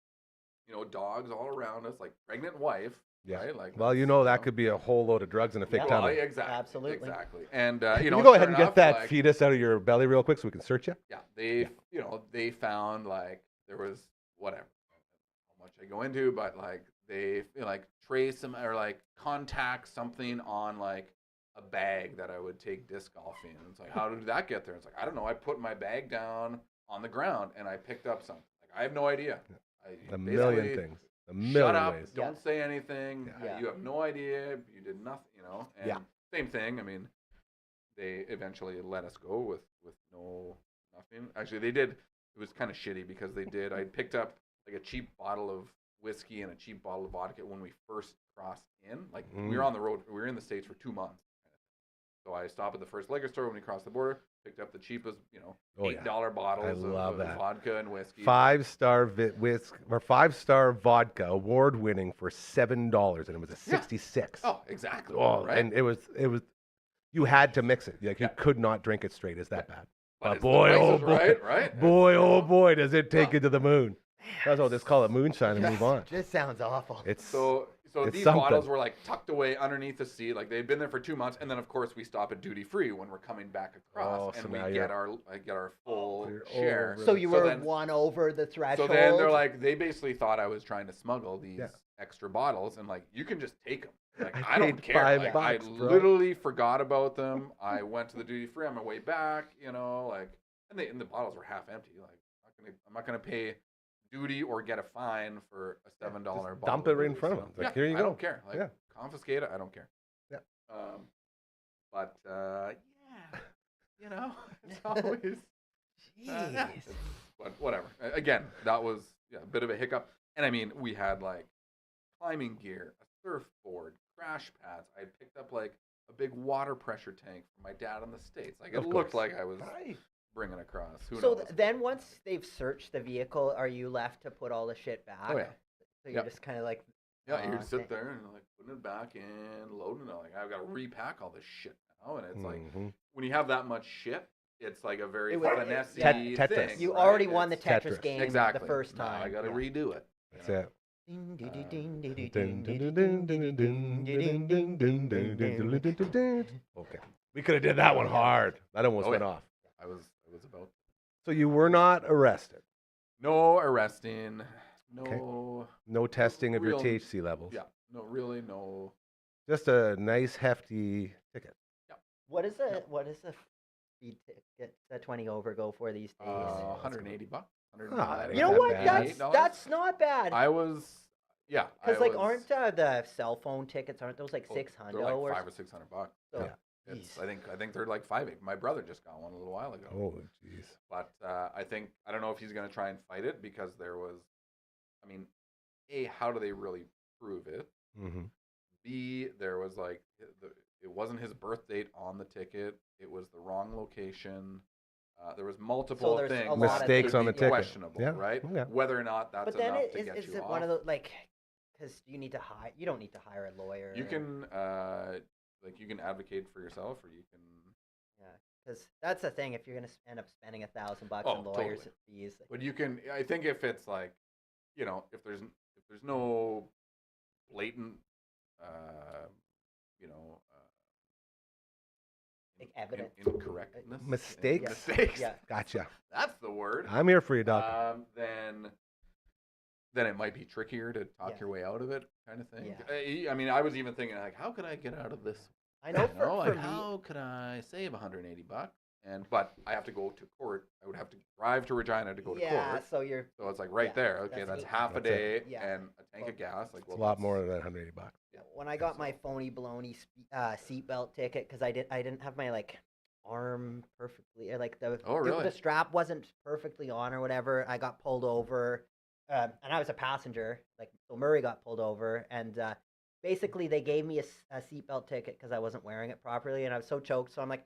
[SPEAKER 4] You know, dogs all around us, like pregnant wife.
[SPEAKER 3] Yeah.
[SPEAKER 4] Right. Like,
[SPEAKER 3] Well, you know that could be a whole load of drugs and a fake
[SPEAKER 2] Yeah.
[SPEAKER 4] well,
[SPEAKER 3] tummy.
[SPEAKER 4] exactly.
[SPEAKER 2] Absolutely.
[SPEAKER 4] Exactly. And
[SPEAKER 3] Can
[SPEAKER 4] you know,
[SPEAKER 3] you go ahead
[SPEAKER 4] sure
[SPEAKER 3] and get
[SPEAKER 4] enough,
[SPEAKER 3] that
[SPEAKER 4] like,
[SPEAKER 3] fetus out of your belly real quick so we can search you?
[SPEAKER 4] Yeah, you know, they found like there was whatever, how much I go into, but like they you know, like trace some or like contact something on like a bag that I would take disc golf in. It's like, how did that get there? It's like, I don't know. I put my bag down on the ground and I picked up something. Like, I have no idea.
[SPEAKER 3] A million
[SPEAKER 4] basically,
[SPEAKER 3] things. A
[SPEAKER 4] Shut
[SPEAKER 3] million
[SPEAKER 4] up!
[SPEAKER 3] ways.
[SPEAKER 4] Don't say anything.
[SPEAKER 2] Yeah.
[SPEAKER 4] You have no idea. You did nothing. You know. And
[SPEAKER 3] Yeah.
[SPEAKER 4] same thing. I mean, they eventually let us go with no nothing. Actually, they did. It was kind of shitty because they did. I picked up like a cheap bottle of whiskey and a cheap bottle of vodka when we first crossed in. Like we were on the road. We were in the States for 2 months. So I stopped at the first liquor store when we crossed the border. Picked up the cheapest, you know,
[SPEAKER 3] Oh, yeah.
[SPEAKER 4] $8 bottles
[SPEAKER 3] love
[SPEAKER 4] of
[SPEAKER 3] that.
[SPEAKER 4] vodka and whiskey.
[SPEAKER 3] 5-star whisk or 5-star vodka, award winning for $7, and it was a
[SPEAKER 4] Yeah.
[SPEAKER 3] 66.
[SPEAKER 4] Oh, exactly.
[SPEAKER 3] Oh,
[SPEAKER 4] right.
[SPEAKER 3] and it was. You had to mix it. Like
[SPEAKER 4] Yeah.
[SPEAKER 3] you could not drink it straight. It's that bad.
[SPEAKER 4] But
[SPEAKER 3] But
[SPEAKER 4] it's the
[SPEAKER 3] boy, oh
[SPEAKER 4] prices,
[SPEAKER 3] boy,
[SPEAKER 4] right?
[SPEAKER 3] boy, oh
[SPEAKER 4] It's,
[SPEAKER 3] boy, does it take
[SPEAKER 4] Well,
[SPEAKER 3] you to the moon. That's what just call it moonshine and move on.
[SPEAKER 2] Just sounds awful.
[SPEAKER 3] It's
[SPEAKER 4] So
[SPEAKER 3] It's
[SPEAKER 4] these
[SPEAKER 3] something.
[SPEAKER 4] bottles were like tucked away underneath the seat, like they've been there for 2 months, and then of course we stop at duty free when we're coming back across,
[SPEAKER 3] Oh, so
[SPEAKER 4] and we
[SPEAKER 3] now
[SPEAKER 4] get our full
[SPEAKER 3] you're
[SPEAKER 4] share.
[SPEAKER 3] over
[SPEAKER 2] So you
[SPEAKER 4] So
[SPEAKER 2] were
[SPEAKER 4] then-
[SPEAKER 2] one over the
[SPEAKER 4] So
[SPEAKER 2] threshold.
[SPEAKER 4] then they're like, they basically thought I was trying to smuggle these
[SPEAKER 3] Yeah.
[SPEAKER 4] extra bottles, and like you can just take them. Like
[SPEAKER 3] I
[SPEAKER 4] I don't
[SPEAKER 3] paid
[SPEAKER 4] care.
[SPEAKER 3] $5,
[SPEAKER 4] Like, I
[SPEAKER 3] bro.
[SPEAKER 4] literally forgot about them. I went to the duty free on my way back, you know, like, and the bottles were half empty. Like I'm not gonna pay duty or get a fine for a $7
[SPEAKER 3] Just
[SPEAKER 4] bottle.
[SPEAKER 3] dump
[SPEAKER 4] of
[SPEAKER 3] it right in
[SPEAKER 4] booze.
[SPEAKER 3] front of
[SPEAKER 4] So,
[SPEAKER 3] them. Like,
[SPEAKER 4] yeah,
[SPEAKER 3] here you
[SPEAKER 4] I
[SPEAKER 3] go.
[SPEAKER 4] don't care. Like
[SPEAKER 3] Yeah.
[SPEAKER 4] confiscate it. I don't care.
[SPEAKER 3] Yeah.
[SPEAKER 4] But yeah, you know, it's always.
[SPEAKER 2] Jeez.
[SPEAKER 4] But whatever. Again, that was a bit of a hiccup. And I mean, we had like climbing gear, a surfboard, crash pads. I had picked up like a big water pressure tank from my dad in the States. Like it
[SPEAKER 3] Of
[SPEAKER 4] looked
[SPEAKER 3] course.
[SPEAKER 4] like I was bringing across. Who
[SPEAKER 2] So
[SPEAKER 4] knows?
[SPEAKER 2] then once they've searched the vehicle, are you left to put all the shit back?
[SPEAKER 4] Oh, yeah.
[SPEAKER 2] So you're
[SPEAKER 4] Yep.
[SPEAKER 2] just kind of like,
[SPEAKER 4] Yeah, you
[SPEAKER 2] Aw,
[SPEAKER 4] sit
[SPEAKER 2] thank-
[SPEAKER 4] there and like putting it back in, loading it. Like I've got to repack all this shit now, and it's like
[SPEAKER 3] Mhm.
[SPEAKER 4] when you have that much shit, it's like a very
[SPEAKER 2] It was-
[SPEAKER 4] finessey
[SPEAKER 3] Tetris.
[SPEAKER 4] thing.
[SPEAKER 2] you
[SPEAKER 4] right?
[SPEAKER 2] already won the
[SPEAKER 4] It's-
[SPEAKER 2] Tetris
[SPEAKER 3] Tetris.
[SPEAKER 2] game
[SPEAKER 4] exactly
[SPEAKER 2] the first
[SPEAKER 4] Now
[SPEAKER 2] time.
[SPEAKER 4] I got to
[SPEAKER 2] Yeah.
[SPEAKER 4] redo it. you
[SPEAKER 3] That's
[SPEAKER 4] know?
[SPEAKER 3] it.
[SPEAKER 2] Ding, ding, ding, ding, ding, ding,
[SPEAKER 3] Dun,
[SPEAKER 2] ding,
[SPEAKER 3] dun,
[SPEAKER 2] ding,
[SPEAKER 3] dun, dun, dun, dun,
[SPEAKER 2] ding,
[SPEAKER 3] dun,
[SPEAKER 2] ding,
[SPEAKER 3] dun, dun,
[SPEAKER 2] ding,
[SPEAKER 3] dun, dun,
[SPEAKER 2] ding,
[SPEAKER 3] dun, dun, dun. Okay. We could have did that one hard. That almost
[SPEAKER 4] Oh,
[SPEAKER 3] went
[SPEAKER 4] yeah.
[SPEAKER 3] off.
[SPEAKER 4] I was about
[SPEAKER 3] So you were not arrested.
[SPEAKER 4] no arresting, no
[SPEAKER 3] No testing of your
[SPEAKER 4] Real-
[SPEAKER 3] THC levels.
[SPEAKER 4] yeah, no really no.
[SPEAKER 3] Just a nice hefty ticket.
[SPEAKER 2] What is a speed ticket that 20 over go for these days?
[SPEAKER 4] $180.
[SPEAKER 3] Ah,
[SPEAKER 2] you know
[SPEAKER 3] that
[SPEAKER 2] what?
[SPEAKER 3] bad.
[SPEAKER 2] That's not bad.
[SPEAKER 4] I was yeah.
[SPEAKER 2] Because
[SPEAKER 4] I
[SPEAKER 2] like,
[SPEAKER 4] was-
[SPEAKER 2] aren't the cell phone tickets aren't those like
[SPEAKER 4] oh,
[SPEAKER 2] 600
[SPEAKER 4] They're like
[SPEAKER 2] or
[SPEAKER 4] $500 or $600.
[SPEAKER 2] so?
[SPEAKER 3] Yeah.
[SPEAKER 4] It's,
[SPEAKER 2] Jeez.
[SPEAKER 4] I think they're like $5. My brother just got one a little while ago.
[SPEAKER 3] Oh, jeez.
[SPEAKER 4] But I don't know if he's going to try and fight it because there was, I mean, A, how do they really prove it?
[SPEAKER 3] Mm-hmm.
[SPEAKER 4] B, there was like, it wasn't his birth date on the ticket. It was the wrong location. There was multiple
[SPEAKER 2] there's a
[SPEAKER 4] things.
[SPEAKER 2] lot of
[SPEAKER 3] Mistakes
[SPEAKER 4] that
[SPEAKER 3] on
[SPEAKER 4] could
[SPEAKER 3] the
[SPEAKER 4] be
[SPEAKER 3] ticket.
[SPEAKER 4] questionable,
[SPEAKER 3] Yeah,
[SPEAKER 4] right?
[SPEAKER 3] yeah.
[SPEAKER 4] Whether or not that's
[SPEAKER 2] But then
[SPEAKER 4] enough to
[SPEAKER 2] is
[SPEAKER 4] get
[SPEAKER 2] is
[SPEAKER 4] you
[SPEAKER 2] it
[SPEAKER 4] off.
[SPEAKER 2] one of those like? Because you need to hire. You don't need to hire a lawyer.
[SPEAKER 4] You can you can advocate for yourself, or you can.
[SPEAKER 2] Yeah, because that's the thing. If you're gonna end up spending $1,000
[SPEAKER 4] Oh,
[SPEAKER 2] on lawyers
[SPEAKER 4] totally.
[SPEAKER 2] fees,
[SPEAKER 4] But you can. I think if it's like, if there's no blatant, you know,
[SPEAKER 2] like evidence.
[SPEAKER 4] incorrectness,
[SPEAKER 3] Mistakes?
[SPEAKER 4] mistakes.
[SPEAKER 2] Yeah.
[SPEAKER 3] Gotcha.
[SPEAKER 4] That's the word.
[SPEAKER 3] I'm here for you, Doc.
[SPEAKER 4] Then it might be trickier to talk
[SPEAKER 2] Yeah.
[SPEAKER 4] your way out of it, kind of thing.
[SPEAKER 2] Yeah.
[SPEAKER 4] I mean, I was even thinking like, how could I get out of this?
[SPEAKER 2] I know
[SPEAKER 4] You know,
[SPEAKER 2] for
[SPEAKER 4] like
[SPEAKER 2] me.
[SPEAKER 4] how could I save $180? But I have to go to court. I would have to drive to Regina to go to
[SPEAKER 2] Yeah,
[SPEAKER 4] court.
[SPEAKER 2] so you're.
[SPEAKER 4] So it's like right
[SPEAKER 2] Yeah,
[SPEAKER 4] there. Okay,
[SPEAKER 2] that's
[SPEAKER 4] that's
[SPEAKER 2] it.
[SPEAKER 4] half a
[SPEAKER 3] That's
[SPEAKER 4] day
[SPEAKER 3] it.
[SPEAKER 2] Yeah.
[SPEAKER 4] and a tank of gas. Like,
[SPEAKER 3] It's
[SPEAKER 4] well,
[SPEAKER 3] a lot
[SPEAKER 4] that's-
[SPEAKER 3] more than that $180.
[SPEAKER 2] When I got my phony baloney seatbelt ticket, because I didn't have my like arm perfectly, or like
[SPEAKER 4] Oh, really?
[SPEAKER 2] the strap wasn't perfectly on or whatever. I got pulled over, and I was a passenger. Like, so Murray got pulled over, and basically they gave me a seatbelt ticket because I wasn't wearing it properly, and I was so choked. So I'm like,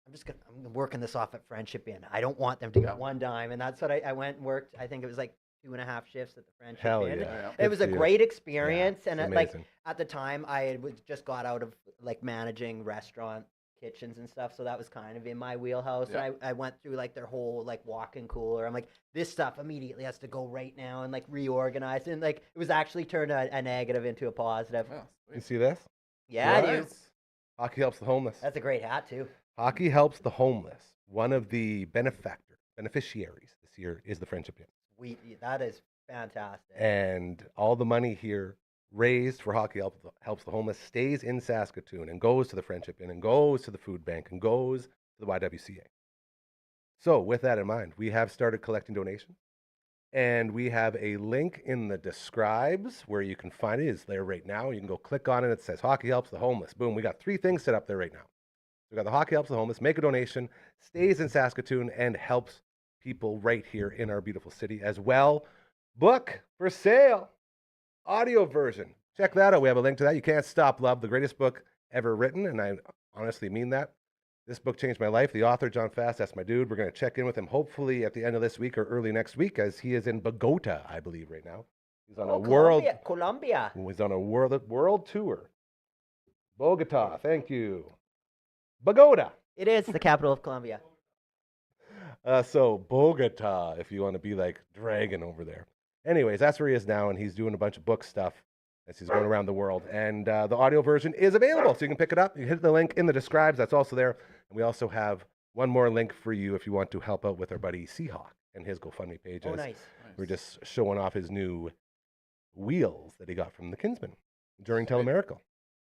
[SPEAKER 2] I'm working this off at Friendship Inn. I don't want them to get
[SPEAKER 4] Yeah.
[SPEAKER 2] one dime, and that's what I went and worked. I think it was like 2.5 shifts at the Friendship
[SPEAKER 3] Hell
[SPEAKER 2] Inn.
[SPEAKER 3] yeah.
[SPEAKER 4] Yeah.
[SPEAKER 2] It
[SPEAKER 3] Good
[SPEAKER 2] was
[SPEAKER 3] for
[SPEAKER 2] a
[SPEAKER 3] you.
[SPEAKER 2] great
[SPEAKER 3] Yeah,
[SPEAKER 2] experience, and
[SPEAKER 3] it's
[SPEAKER 2] like
[SPEAKER 3] amazing.
[SPEAKER 2] at the time I was just got out of like managing restaurant kitchens and stuff, so that was kind of in my wheelhouse.
[SPEAKER 4] Yeah.
[SPEAKER 2] And I went through like their whole like walk-in cooler. I'm like, this stuff immediately has to go right now, and like reorganize, and like it was actually turned a negative into a positive.
[SPEAKER 4] Yeah,
[SPEAKER 3] You
[SPEAKER 4] sweet.
[SPEAKER 3] see this?
[SPEAKER 2] Yeah, I do.
[SPEAKER 4] Nice.
[SPEAKER 3] Hockey helps the homeless.
[SPEAKER 2] That's a great hat too.
[SPEAKER 3] Hockey helps the homeless. One of the beneficiaries this year is the Friendship Inn.
[SPEAKER 2] That is fantastic.
[SPEAKER 3] And all the money here raised for Hockey helps the homeless stays in Saskatoon and goes to the Friendship Inn and goes to the food bank and goes to the YWCA. So with that in mind, we have started collecting donations, and we have a link in the describes where you can find it. It's there right now. You can go click on it. It says Hockey helps the homeless. Boom. We got 3 things set up there right now. We got the Hockey helps the homeless, make a donation, stays in Saskatoon, and helps people right here in our beautiful city as well. Book for sale, audio version. Check that out. We have a link to that. You Can't Stop Love, the greatest book ever written, and I honestly mean that. This book changed my life. The author, John Fast, that's my dude. We're going to check in with him hopefully at the end of this week or early next week, as he is in Bogota, I believe, right now. He's on a
[SPEAKER 2] Colombia.
[SPEAKER 3] He's on a world tour. Bogota, thank you. Bogota.
[SPEAKER 2] It is the capital of Colombia.
[SPEAKER 3] So Bogota, if you want to be like Dragon over there. Anyways, that's where he is now, and he's doing a bunch of book stuff as he's going around the world. And the audio version is available, so you can pick it up. You hit the link in the describes. That's also there. And we also have one more link for you if you want to help out with our buddy Seahawk and his GoFundMe page.
[SPEAKER 2] Oh,
[SPEAKER 3] as
[SPEAKER 2] nice.
[SPEAKER 3] We're just showing off his new wheels that he got from the Kinsman during Telemiracle.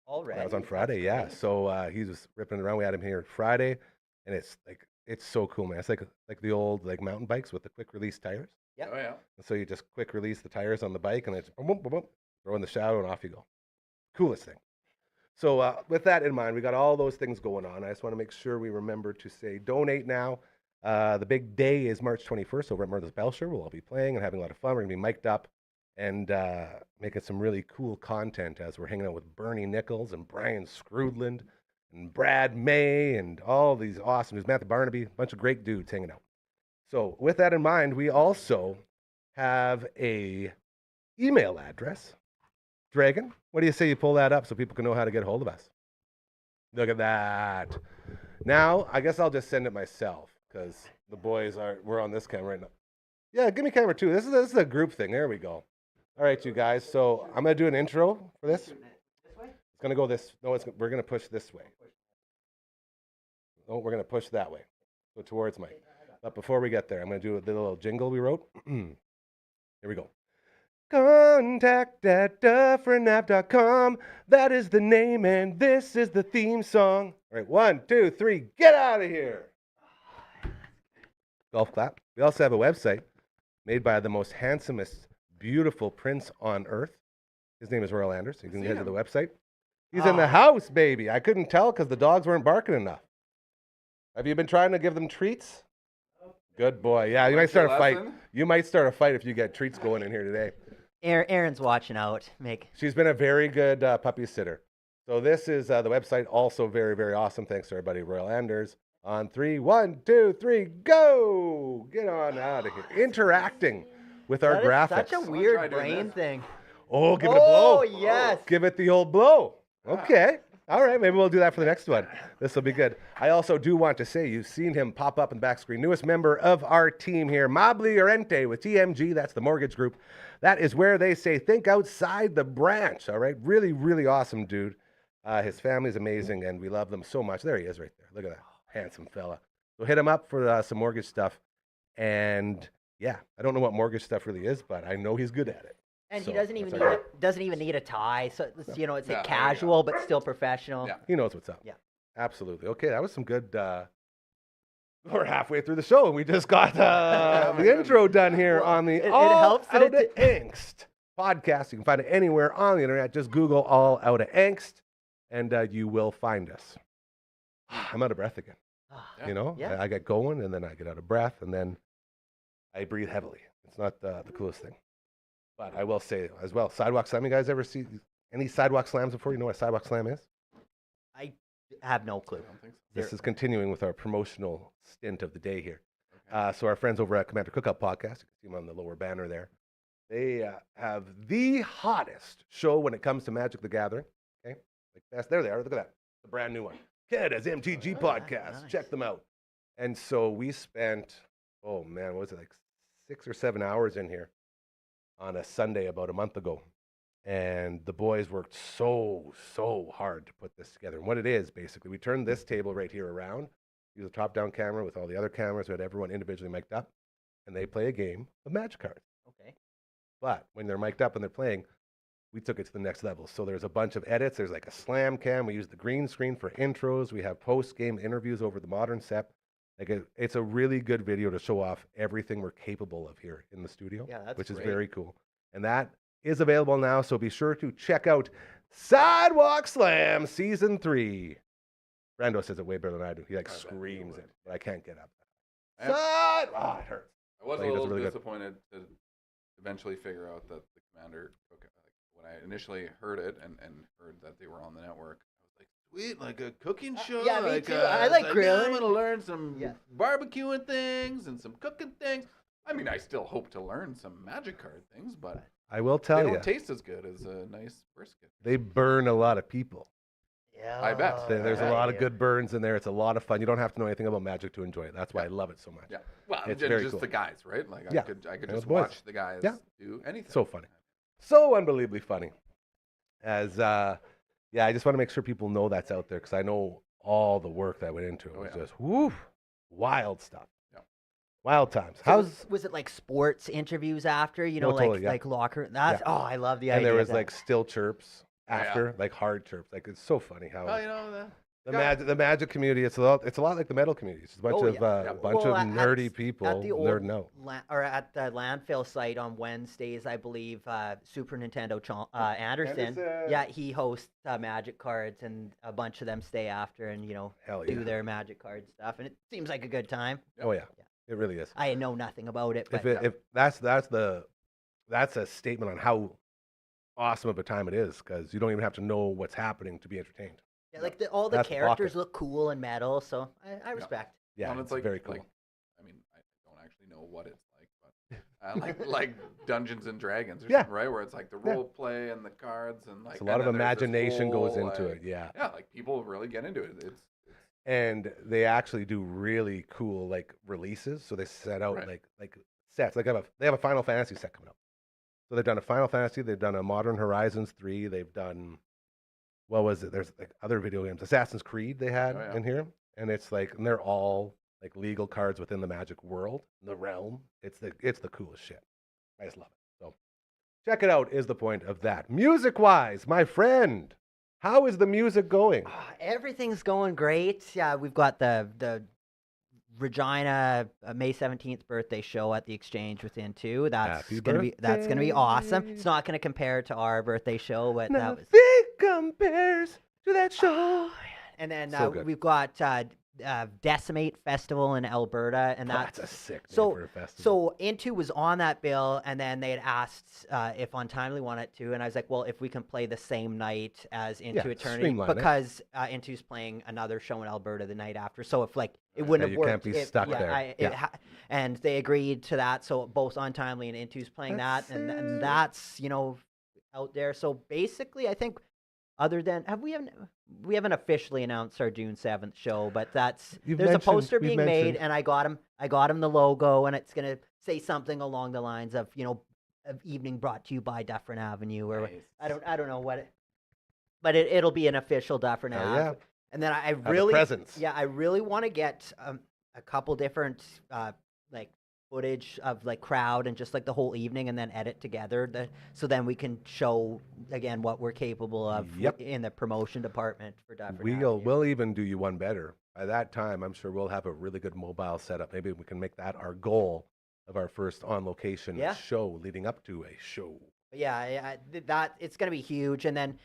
[SPEAKER 2] Already.
[SPEAKER 3] That was on
[SPEAKER 2] That's
[SPEAKER 3] Friday, yeah.
[SPEAKER 2] great.
[SPEAKER 3] So he was ripping it around. We had him here Friday, and it's so cool, man. It's like the old like mountain bikes with the quick release tires.
[SPEAKER 2] Yep.
[SPEAKER 4] Oh yeah.
[SPEAKER 3] And so you just quick release the tires on the bike, and it's boom, boom, boom, boom, throw in the shadow, and off you go. Coolest thing. So with that in mind, we got all those things going on. I just want to make sure we remember to say donate now. The big day is March 21st over at Myrtle's Belcher. We'll all be playing and having a lot of fun. We're going to be mic'd up and making some really cool content as we're hanging out with Bernie Nichols and Brian Scrudland and Brad May and all these awesome dudes, Matthew Barnaby, a bunch of great dudes hanging out. So with that in mind, we also have a email address. Dragon, what do you say you pull that up so people can know how to get a hold of us? Look at that. Now, I guess I'll just send it myself because the boys we're on this camera right now. Yeah, give me camera 2. This is a group thing. There we go. All right, you guys. So I'm going to do an intro for this.
[SPEAKER 2] This way?
[SPEAKER 3] It's going to go this. No, we're going to push this way. No, we're going to push that way. So towards Mike. But before we get there, I'm going to do the little jingle we wrote. Here we go. Contact at dufferinave.com. That is the name, and this is the theme song. All right, 1, 2, 3, get out of here. Golf clap. We also have a website made by the most handsomest, beautiful prince on earth. His name is Royal Anders. You can head to the website. He's in the house, baby. I couldn't tell because the dogs weren't barking enough. Have you been trying to give them treats? Good boy. Yeah, you might start a fight. You might start a fight if you get treats going in here today.
[SPEAKER 2] Aaron's watching out.
[SPEAKER 3] She's been a very good puppy sitter. So this is the website, also very, very awesome. Thanks to our buddy Royal Anders. On 3, 1, 2, 3, go! Get on out of here. Interacting with our graphics.
[SPEAKER 2] Such a weird brain thing.
[SPEAKER 3] Oh, give it a blow.
[SPEAKER 2] Oh, yes.
[SPEAKER 3] Give it the old blow. Okay. All right. Maybe we'll do that for the next one. This will be good. I also do want to say you've seen him pop up in the back screen. Newest member of our team here, Mobley Orente with TMG. That's the mortgage group. That is where they say think outside the branch. All right. Really, really awesome dude. His family's amazing, and we love them so much. There he is right there. Look at that handsome fella. So hit him up for some mortgage stuff. And, yeah, I don't know what mortgage stuff really is, but I know he's good at it.
[SPEAKER 2] And
[SPEAKER 3] So,
[SPEAKER 2] he doesn't even
[SPEAKER 3] that's
[SPEAKER 2] need a tie. So it's, you know, it's
[SPEAKER 4] Yeah,
[SPEAKER 2] like
[SPEAKER 4] there you go.
[SPEAKER 2] casual but still professional.
[SPEAKER 4] Yeah.
[SPEAKER 3] He knows what's up.
[SPEAKER 2] Yeah.
[SPEAKER 3] Absolutely. Okay, that was some good. We're halfway through the show, and we just got the intro done here on the
[SPEAKER 2] it
[SPEAKER 3] All
[SPEAKER 2] helps that
[SPEAKER 3] Out of
[SPEAKER 2] it
[SPEAKER 3] Angst podcast. You can find it anywhere on the internet. Just Google All Out of Angst, and you will find us. I'm out of breath again.
[SPEAKER 2] Ah,
[SPEAKER 3] You know,
[SPEAKER 2] Yeah.
[SPEAKER 3] I get going, and then I get out of breath, and then I breathe heavily. It's not the coolest thing. But I will say as well, sidewalk slam. You guys ever see any sidewalk slams before? You know what a sidewalk slam is?
[SPEAKER 2] I have no clue.
[SPEAKER 4] I don't think so.
[SPEAKER 3] This is continuing with our promotional stint of the day here. So our friends over at Commander Cookout Podcast, you can see them on the lower banner there. They have the hottest show when it comes to Magic the Gathering. Okay, like that's there they are. Look at that, the brand new one, Canada's MTG Podcast.
[SPEAKER 2] nice.
[SPEAKER 3] Check them out. And so we spent, oh man, what was it, like 6 or 7 hours in here on a Sunday about a month ago. And the boys worked so hard to put this together. And what it is, basically, we turned this table right here around, use a top-down camera with all the other cameras. We had everyone individually mic'd up, and they play a game of Magic cards.
[SPEAKER 2] Okay.
[SPEAKER 3] But when they're mic'd up and they're playing, we took it to the next level. So there's a bunch of edits. There's like a slam cam. We use the green screen for intros. We have post-game interviews over the modern set. Like it's a really good video to show off everything we're capable of here in the studio,
[SPEAKER 2] Yeah, that's
[SPEAKER 3] which is
[SPEAKER 2] great.
[SPEAKER 3] very cool. And that is available now, so be sure to check out Sidewalk Slam Season 3. Brando says it way better than I do. He like
[SPEAKER 4] I bet he
[SPEAKER 3] screams
[SPEAKER 4] would.
[SPEAKER 3] it, but I can't get up.
[SPEAKER 4] Yeah.
[SPEAKER 3] It hurts.
[SPEAKER 4] I was
[SPEAKER 3] Like,
[SPEAKER 4] a
[SPEAKER 3] it does
[SPEAKER 4] little
[SPEAKER 3] really good.
[SPEAKER 4] disappointed to eventually figure out that the Commander, when I initially heard it and heard that they were on the network, I was like, sweet, like a cooking show.
[SPEAKER 2] yeah, me
[SPEAKER 4] like,
[SPEAKER 2] too. I like
[SPEAKER 4] "Yeah,
[SPEAKER 2] grilling."
[SPEAKER 4] I'm gonna learn some
[SPEAKER 2] Yeah.
[SPEAKER 4] barbecuing things and some cooking things. I mean, I still hope to learn some Magic card things, but
[SPEAKER 3] I will
[SPEAKER 4] they
[SPEAKER 3] tell you,
[SPEAKER 4] don't taste as good as a nice brisket.
[SPEAKER 3] they burn a lot of people.
[SPEAKER 2] Yeah.
[SPEAKER 4] I bet.
[SPEAKER 3] There's a
[SPEAKER 4] Yeah,
[SPEAKER 3] lot of good burns in there. It's a lot of fun. You don't have to know anything about Magic to enjoy it. That's why I love it so much.
[SPEAKER 4] Yeah, well,
[SPEAKER 3] It's
[SPEAKER 4] just
[SPEAKER 3] very cool.
[SPEAKER 4] the guys, right? Like
[SPEAKER 3] Yeah.
[SPEAKER 4] I could
[SPEAKER 3] And
[SPEAKER 4] just
[SPEAKER 3] the boys.
[SPEAKER 4] watch the guys
[SPEAKER 3] Yeah.
[SPEAKER 4] do anything.
[SPEAKER 3] So funny. So unbelievably funny. As yeah, I just want to make sure people know that's out there because I know all the work that went into it. It
[SPEAKER 4] Oh,
[SPEAKER 3] was
[SPEAKER 4] yeah.
[SPEAKER 3] just woof, wild stuff.
[SPEAKER 4] Yeah.
[SPEAKER 3] Wild times.
[SPEAKER 2] So
[SPEAKER 3] How's
[SPEAKER 2] was it like sports interviews after? You know,
[SPEAKER 3] No, totally, yeah.
[SPEAKER 2] like locker. That's oh, I love the
[SPEAKER 3] and
[SPEAKER 2] idea.
[SPEAKER 3] there
[SPEAKER 2] of
[SPEAKER 3] was
[SPEAKER 2] that.
[SPEAKER 3] like still chirps
[SPEAKER 4] Yeah.
[SPEAKER 3] after, like hard chirps. Like it's so funny how
[SPEAKER 4] Well, you know,
[SPEAKER 3] the magic community. It's a lot like the metal community. It's a bunch
[SPEAKER 2] Oh,
[SPEAKER 3] of
[SPEAKER 2] yeah.
[SPEAKER 4] Yeah.
[SPEAKER 3] bunch
[SPEAKER 2] Well,
[SPEAKER 3] of
[SPEAKER 2] at-
[SPEAKER 3] nerdy people
[SPEAKER 2] at the old
[SPEAKER 3] nerding out.
[SPEAKER 2] or at the landfill site on Wednesdays, I believe Super Nintendo Anderson.
[SPEAKER 3] Anderson.
[SPEAKER 2] Yeah, he hosts Magic cards, and a bunch of them stay after and
[SPEAKER 3] Hell yeah.
[SPEAKER 2] do their Magic card stuff, and it seems like a good time.
[SPEAKER 3] Oh yeah.
[SPEAKER 2] Yeah.
[SPEAKER 3] It really is.
[SPEAKER 2] I know nothing about it, but
[SPEAKER 3] If that's a statement on how awesome of a time it is because you don't even have to know what's happening to be entertained.
[SPEAKER 2] yeah, like all the
[SPEAKER 3] That's the
[SPEAKER 2] characters
[SPEAKER 3] pocket.
[SPEAKER 2] look cool and metal, so I respect.
[SPEAKER 3] Yeah,
[SPEAKER 4] well,
[SPEAKER 3] it's very cool.
[SPEAKER 4] Like, I mean, I don't actually know what it's like, but like Dungeons and Dragons, or
[SPEAKER 3] Yeah.
[SPEAKER 4] something, right? Where it's like the
[SPEAKER 3] Yeah.
[SPEAKER 4] role play and the cards and like
[SPEAKER 3] It's a lot
[SPEAKER 4] and
[SPEAKER 3] of
[SPEAKER 4] then there's this
[SPEAKER 3] imagination goes
[SPEAKER 4] whole,
[SPEAKER 3] into
[SPEAKER 4] like-
[SPEAKER 3] it. Yeah.
[SPEAKER 4] Yeah, like people really get into it. It's
[SPEAKER 3] And they actually do really cool like releases. So they set out
[SPEAKER 4] Right.
[SPEAKER 3] like sets. Like they have a Final Fantasy set coming up. So they've done a Final Fantasy. They've done a Modern Horizons 3. They've done what was it? There's like other video games. Assassin's Creed they had
[SPEAKER 4] Oh, yeah.
[SPEAKER 3] in here, and it's like and they're all like legal cards within the Magic world, the realm. It's the coolest shit. I just love it. So check it out. Is the point of that music wise, my friend? How is the music going?
[SPEAKER 2] Everything's going great. Yeah, we've got the Regina May 17th birthday show at the Exchange within two. That's
[SPEAKER 3] Happy
[SPEAKER 2] that's gonna be awesome.
[SPEAKER 3] birthday.
[SPEAKER 2] It's not gonna compare to our birthday show, but that was.
[SPEAKER 3] Nothing compares to that show.
[SPEAKER 2] And then
[SPEAKER 3] So good.
[SPEAKER 2] we've got Decimate Festival in Alberta, and
[SPEAKER 3] That's a sick name
[SPEAKER 2] so
[SPEAKER 3] for a festival.
[SPEAKER 2] so Into was on that bill, and then they had asked if Untimely wanted to, and I was like, well, if we can play the same night as Into
[SPEAKER 3] Yeah,
[SPEAKER 2] Eternity,
[SPEAKER 3] streamline it.
[SPEAKER 2] because Into's playing another show in Alberta the night after, so if like it
[SPEAKER 4] Yeah,
[SPEAKER 2] wouldn't have
[SPEAKER 3] you
[SPEAKER 2] worked.
[SPEAKER 3] can't be
[SPEAKER 2] if-
[SPEAKER 3] stuck
[SPEAKER 2] yeah,
[SPEAKER 3] there. Yeah.
[SPEAKER 2] and they agreed to that, so both Untimely and Into's playing
[SPEAKER 3] That's
[SPEAKER 2] that, and that's out there. So basically, I think other than we haven't officially announced our June 7th show, but there's a poster
[SPEAKER 3] we've
[SPEAKER 2] being made,
[SPEAKER 3] mentioned.
[SPEAKER 2] and I got him the logo, and it's gonna say something along the lines of of evening brought to you by Dufferin Avenue, or
[SPEAKER 4] Nice.
[SPEAKER 2] I don't know what it, but it'll be an official Dufferin
[SPEAKER 3] Hell
[SPEAKER 2] Ave.
[SPEAKER 3] yeah.
[SPEAKER 2] And then I
[SPEAKER 3] Have a
[SPEAKER 2] really,
[SPEAKER 3] presence.
[SPEAKER 2] yeah, I really want to get a couple different like footage of like crowd and just like the whole evening, and then edit together so then we can show again what we're capable of
[SPEAKER 3] Yep.
[SPEAKER 2] in the promotion department for Dufferin
[SPEAKER 3] We'll
[SPEAKER 2] Avenue.
[SPEAKER 3] we'll even do you one better. By that time, I'm sure we'll have a really good mobile setup. Maybe we can make that our goal of our first on location
[SPEAKER 2] Yeah.
[SPEAKER 3] show leading up to a show.
[SPEAKER 2] But yeah, that it's gonna be huge, and then.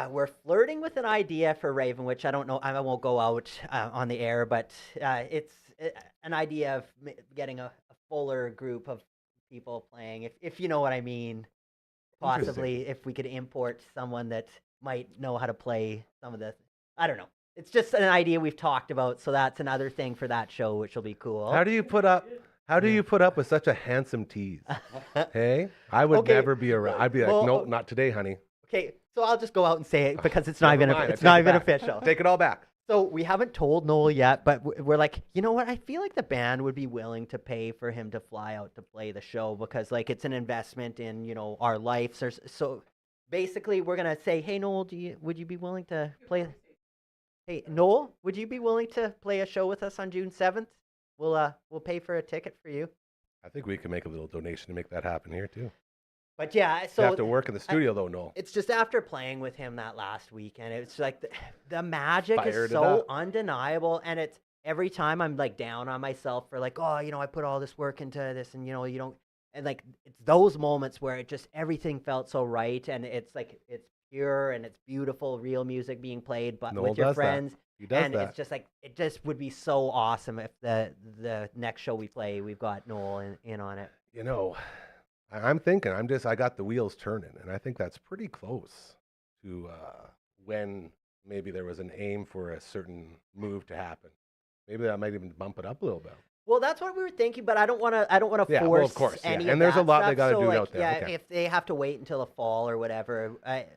[SPEAKER 2] We're flirting with an idea for Raven, which I don't know. I won't go out on the air, but it's an idea of getting a fuller group of people playing, if you know what I mean. Possibly, if we could import someone that might know how to play some of the. I don't know. It's just an idea we've talked about, so that's another thing for that show, which will be cool.
[SPEAKER 3] How do you put up? How do you put up with such a handsome tease? Hey, I would
[SPEAKER 2] Okay,
[SPEAKER 3] never be around. I'd be like,
[SPEAKER 2] well,
[SPEAKER 3] nope, not today, honey.
[SPEAKER 2] Okay, so I'll just go out and say it because it's not
[SPEAKER 3] Never
[SPEAKER 2] even
[SPEAKER 3] mind, I
[SPEAKER 2] it's
[SPEAKER 3] take
[SPEAKER 2] not
[SPEAKER 3] it
[SPEAKER 2] even
[SPEAKER 3] back.
[SPEAKER 2] official.
[SPEAKER 3] Take it all back.
[SPEAKER 2] So we haven't told Noel yet, but we're like, you know what? I feel like the band would be willing to pay for him to fly out to play the show because like it's an investment in our life. So basically, we're gonna say, hey Noel, would you be willing to play? Hey Noel, would you be willing to play a show with us on June 7th? We'll pay for a ticket for you.
[SPEAKER 3] I think we can make a little donation to make that happen here too.
[SPEAKER 2] But yeah,
[SPEAKER 3] You
[SPEAKER 2] so
[SPEAKER 3] have to work in the studio though, Noel.
[SPEAKER 2] it's just after playing with him that last weekend, it's like the magic
[SPEAKER 3] Fired
[SPEAKER 2] is
[SPEAKER 3] it
[SPEAKER 2] so
[SPEAKER 3] up.
[SPEAKER 2] undeniable, and it's every time I'm like down on myself for like, oh, I put all this work into this, and you don't, and like it's those moments where it just everything felt so right, and it's like it's pure and it's beautiful, real music being played, but
[SPEAKER 3] Noel
[SPEAKER 2] with your
[SPEAKER 3] does that.
[SPEAKER 2] friends.
[SPEAKER 3] He does
[SPEAKER 2] And
[SPEAKER 3] that.
[SPEAKER 2] it's just like it just would be so awesome if the next show we play, we've got Noel in on it.
[SPEAKER 3] I'm thinking. I got the wheels turning, and I think that's pretty close to when maybe there was an aim for a certain move to happen. Maybe that might even bump it up a little bit.
[SPEAKER 2] Well, that's what we were thinking, but I don't want to force
[SPEAKER 3] Yeah, well, of course, yeah.
[SPEAKER 2] any
[SPEAKER 3] And
[SPEAKER 2] of
[SPEAKER 3] there's a
[SPEAKER 2] that
[SPEAKER 3] lot they
[SPEAKER 2] stuff,
[SPEAKER 3] gotta
[SPEAKER 2] so,
[SPEAKER 3] do
[SPEAKER 2] like,
[SPEAKER 3] out there,
[SPEAKER 2] Yeah,
[SPEAKER 3] okay.
[SPEAKER 2] if they have to wait until the fall or whatever,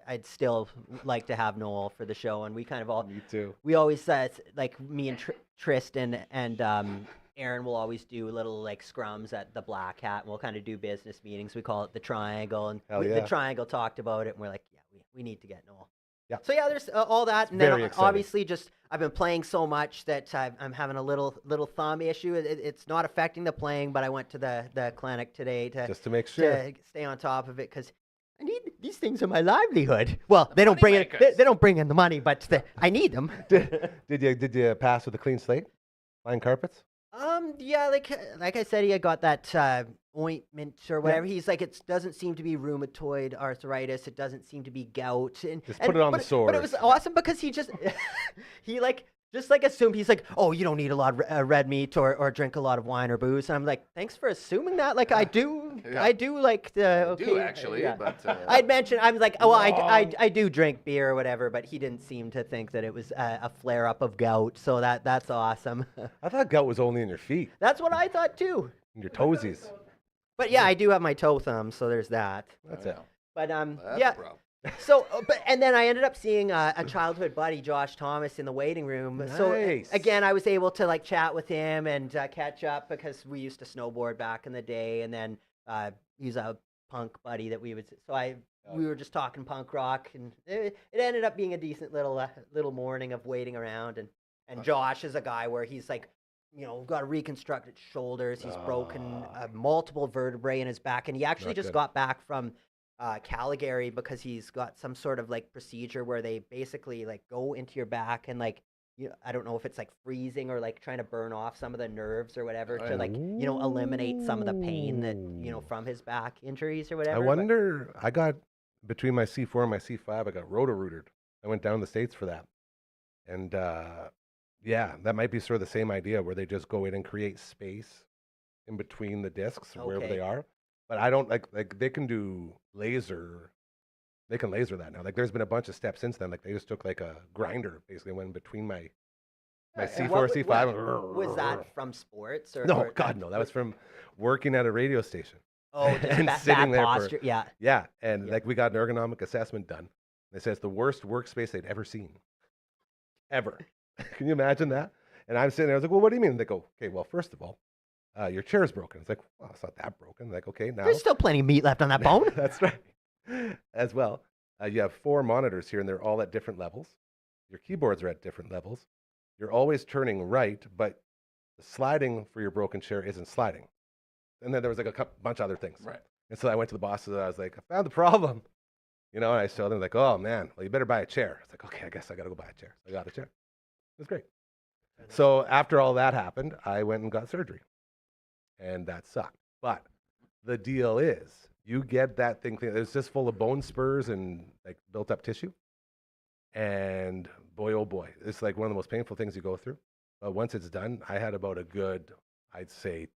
[SPEAKER 2] I'd still like to have Noel for the show, and we kind of all
[SPEAKER 3] Me too.
[SPEAKER 2] we always like me and Tristan and Aaron will always do little like scrums at the Black Hat, and we'll kind of do business meetings. We call it the Triangle, and
[SPEAKER 3] Hell
[SPEAKER 2] the
[SPEAKER 3] yeah.
[SPEAKER 2] Triangle talked about it, and we're like, yeah, we need to get Noel.
[SPEAKER 3] Yeah.
[SPEAKER 2] So yeah, there's all that, and
[SPEAKER 3] very
[SPEAKER 2] then
[SPEAKER 3] exciting.
[SPEAKER 2] obviously just I've been playing so much that I'm having a little thumb issue. It's not affecting the playing, but I went to the clinic today
[SPEAKER 3] Just to make sure.
[SPEAKER 2] to stay on top of it because I need these things are my livelihood. Well, they don't bring in
[SPEAKER 4] moneymakers.
[SPEAKER 2] they don't bring in the money, but I need them.
[SPEAKER 3] Did you pass with a clean slate? Fine carpets?
[SPEAKER 2] Yeah, like I said, he had got that ointment or whatever. He's like, it doesn't seem to be rheumatoid arthritis. It doesn't seem to be gout. And
[SPEAKER 3] Just put it on the
[SPEAKER 2] But it
[SPEAKER 3] sores.
[SPEAKER 2] was awesome because he just he just like assumed. He's like, oh, you don't need a lot of red meat or drink a lot of wine or booze. And I'm like, thanks for assuming that. Like I do,
[SPEAKER 4] Yeah.
[SPEAKER 2] I do like the.
[SPEAKER 4] I do
[SPEAKER 2] okay,
[SPEAKER 4] actually,
[SPEAKER 2] yeah.
[SPEAKER 4] but
[SPEAKER 2] I'd mentioned I was like, oh,
[SPEAKER 3] Wrong.
[SPEAKER 2] I do drink beer or whatever, but he didn't seem to think that it was a flare up of gout. So that's awesome.
[SPEAKER 3] I thought gout was only in your feet,
[SPEAKER 2] That's what I thought too.
[SPEAKER 3] in your toesies.
[SPEAKER 2] But yeah, I do have my toe thumb, so there's that.
[SPEAKER 3] That's it.
[SPEAKER 2] But
[SPEAKER 4] that's
[SPEAKER 2] yeah.
[SPEAKER 4] a problem.
[SPEAKER 2] So, and then I ended up seeing a childhood buddy, Josh Thomas, in the waiting room. So
[SPEAKER 3] Nice.
[SPEAKER 2] again, I was able to like chat with him and catch up because we used to snowboard back in the day, and then he's a punk buddy that we would. So we were just talking punk rock, and it ended up being a decent little morning of waiting around. And Josh is a guy where he's like, got reconstructed shoulders. He's broken multiple vertebrae in his back, and he actually
[SPEAKER 3] Not
[SPEAKER 2] just
[SPEAKER 3] good.
[SPEAKER 2] got back from Calgary because he's got some sort of like procedure where they basically like go into your back and like I don't know if it's like freezing or like trying to burn off some of the nerves or whatever
[SPEAKER 4] Oh,
[SPEAKER 2] to
[SPEAKER 4] yeah.
[SPEAKER 2] like eliminate some of the pain that from his back injuries or whatever.
[SPEAKER 3] I
[SPEAKER 2] but-
[SPEAKER 3] wonder, I got, between my C4 and my C5, I got roto-rooted. I went down the States for that. And yeah, that might be sort of the same idea where they just go in and create space in between the discs wherever
[SPEAKER 2] Okay.
[SPEAKER 3] they are. But I don't like they can do laser. They can laser that now. Like there's been a bunch of steps since then. Like they just took like a grinder, basically went between my
[SPEAKER 2] And
[SPEAKER 3] C4,
[SPEAKER 2] what
[SPEAKER 3] C5.
[SPEAKER 2] was that from sports or
[SPEAKER 3] No,
[SPEAKER 2] or-
[SPEAKER 3] God, no. That was from working at a radio station.
[SPEAKER 2] Oh, just
[SPEAKER 3] and
[SPEAKER 2] bad
[SPEAKER 3] sitting there
[SPEAKER 2] posture.
[SPEAKER 3] for
[SPEAKER 2] Yeah.
[SPEAKER 3] yeah, and
[SPEAKER 2] Yeah.
[SPEAKER 3] like we got an ergonomic assessment done. They said it's the worst workspace they'd ever seen, ever. Can you imagine that? And I'm sitting there. I was like, "Well, what do you mean?" They go, "Okay, well, first of all, your chair's broken." It's like, "Well, it's not that broken." Like, okay, now
[SPEAKER 2] There's still plenty of meat left on that bone.
[SPEAKER 3] that's right. As well, you have 4 monitors here, and they're all at different levels. Your keyboards are at different levels. You're always turning right, but the sliding for your broken chair isn't sliding. And then there was like a bunch of other things.
[SPEAKER 4] Right.
[SPEAKER 3] And so I went to the bosses. And I was like, I found the problem. And I showed them like, oh man, well you better buy a chair. It's like, okay, I guess I got to go buy a chair. So I got a chair. It was great. So after all that happened, I went and got surgery, and that sucked. But the deal is, you get that thing clean. It's just full of bone spurs and like built up tissue. And boy, oh boy, it's like one of the most painful things you go through. But once it's done, I had about a good, I'd say,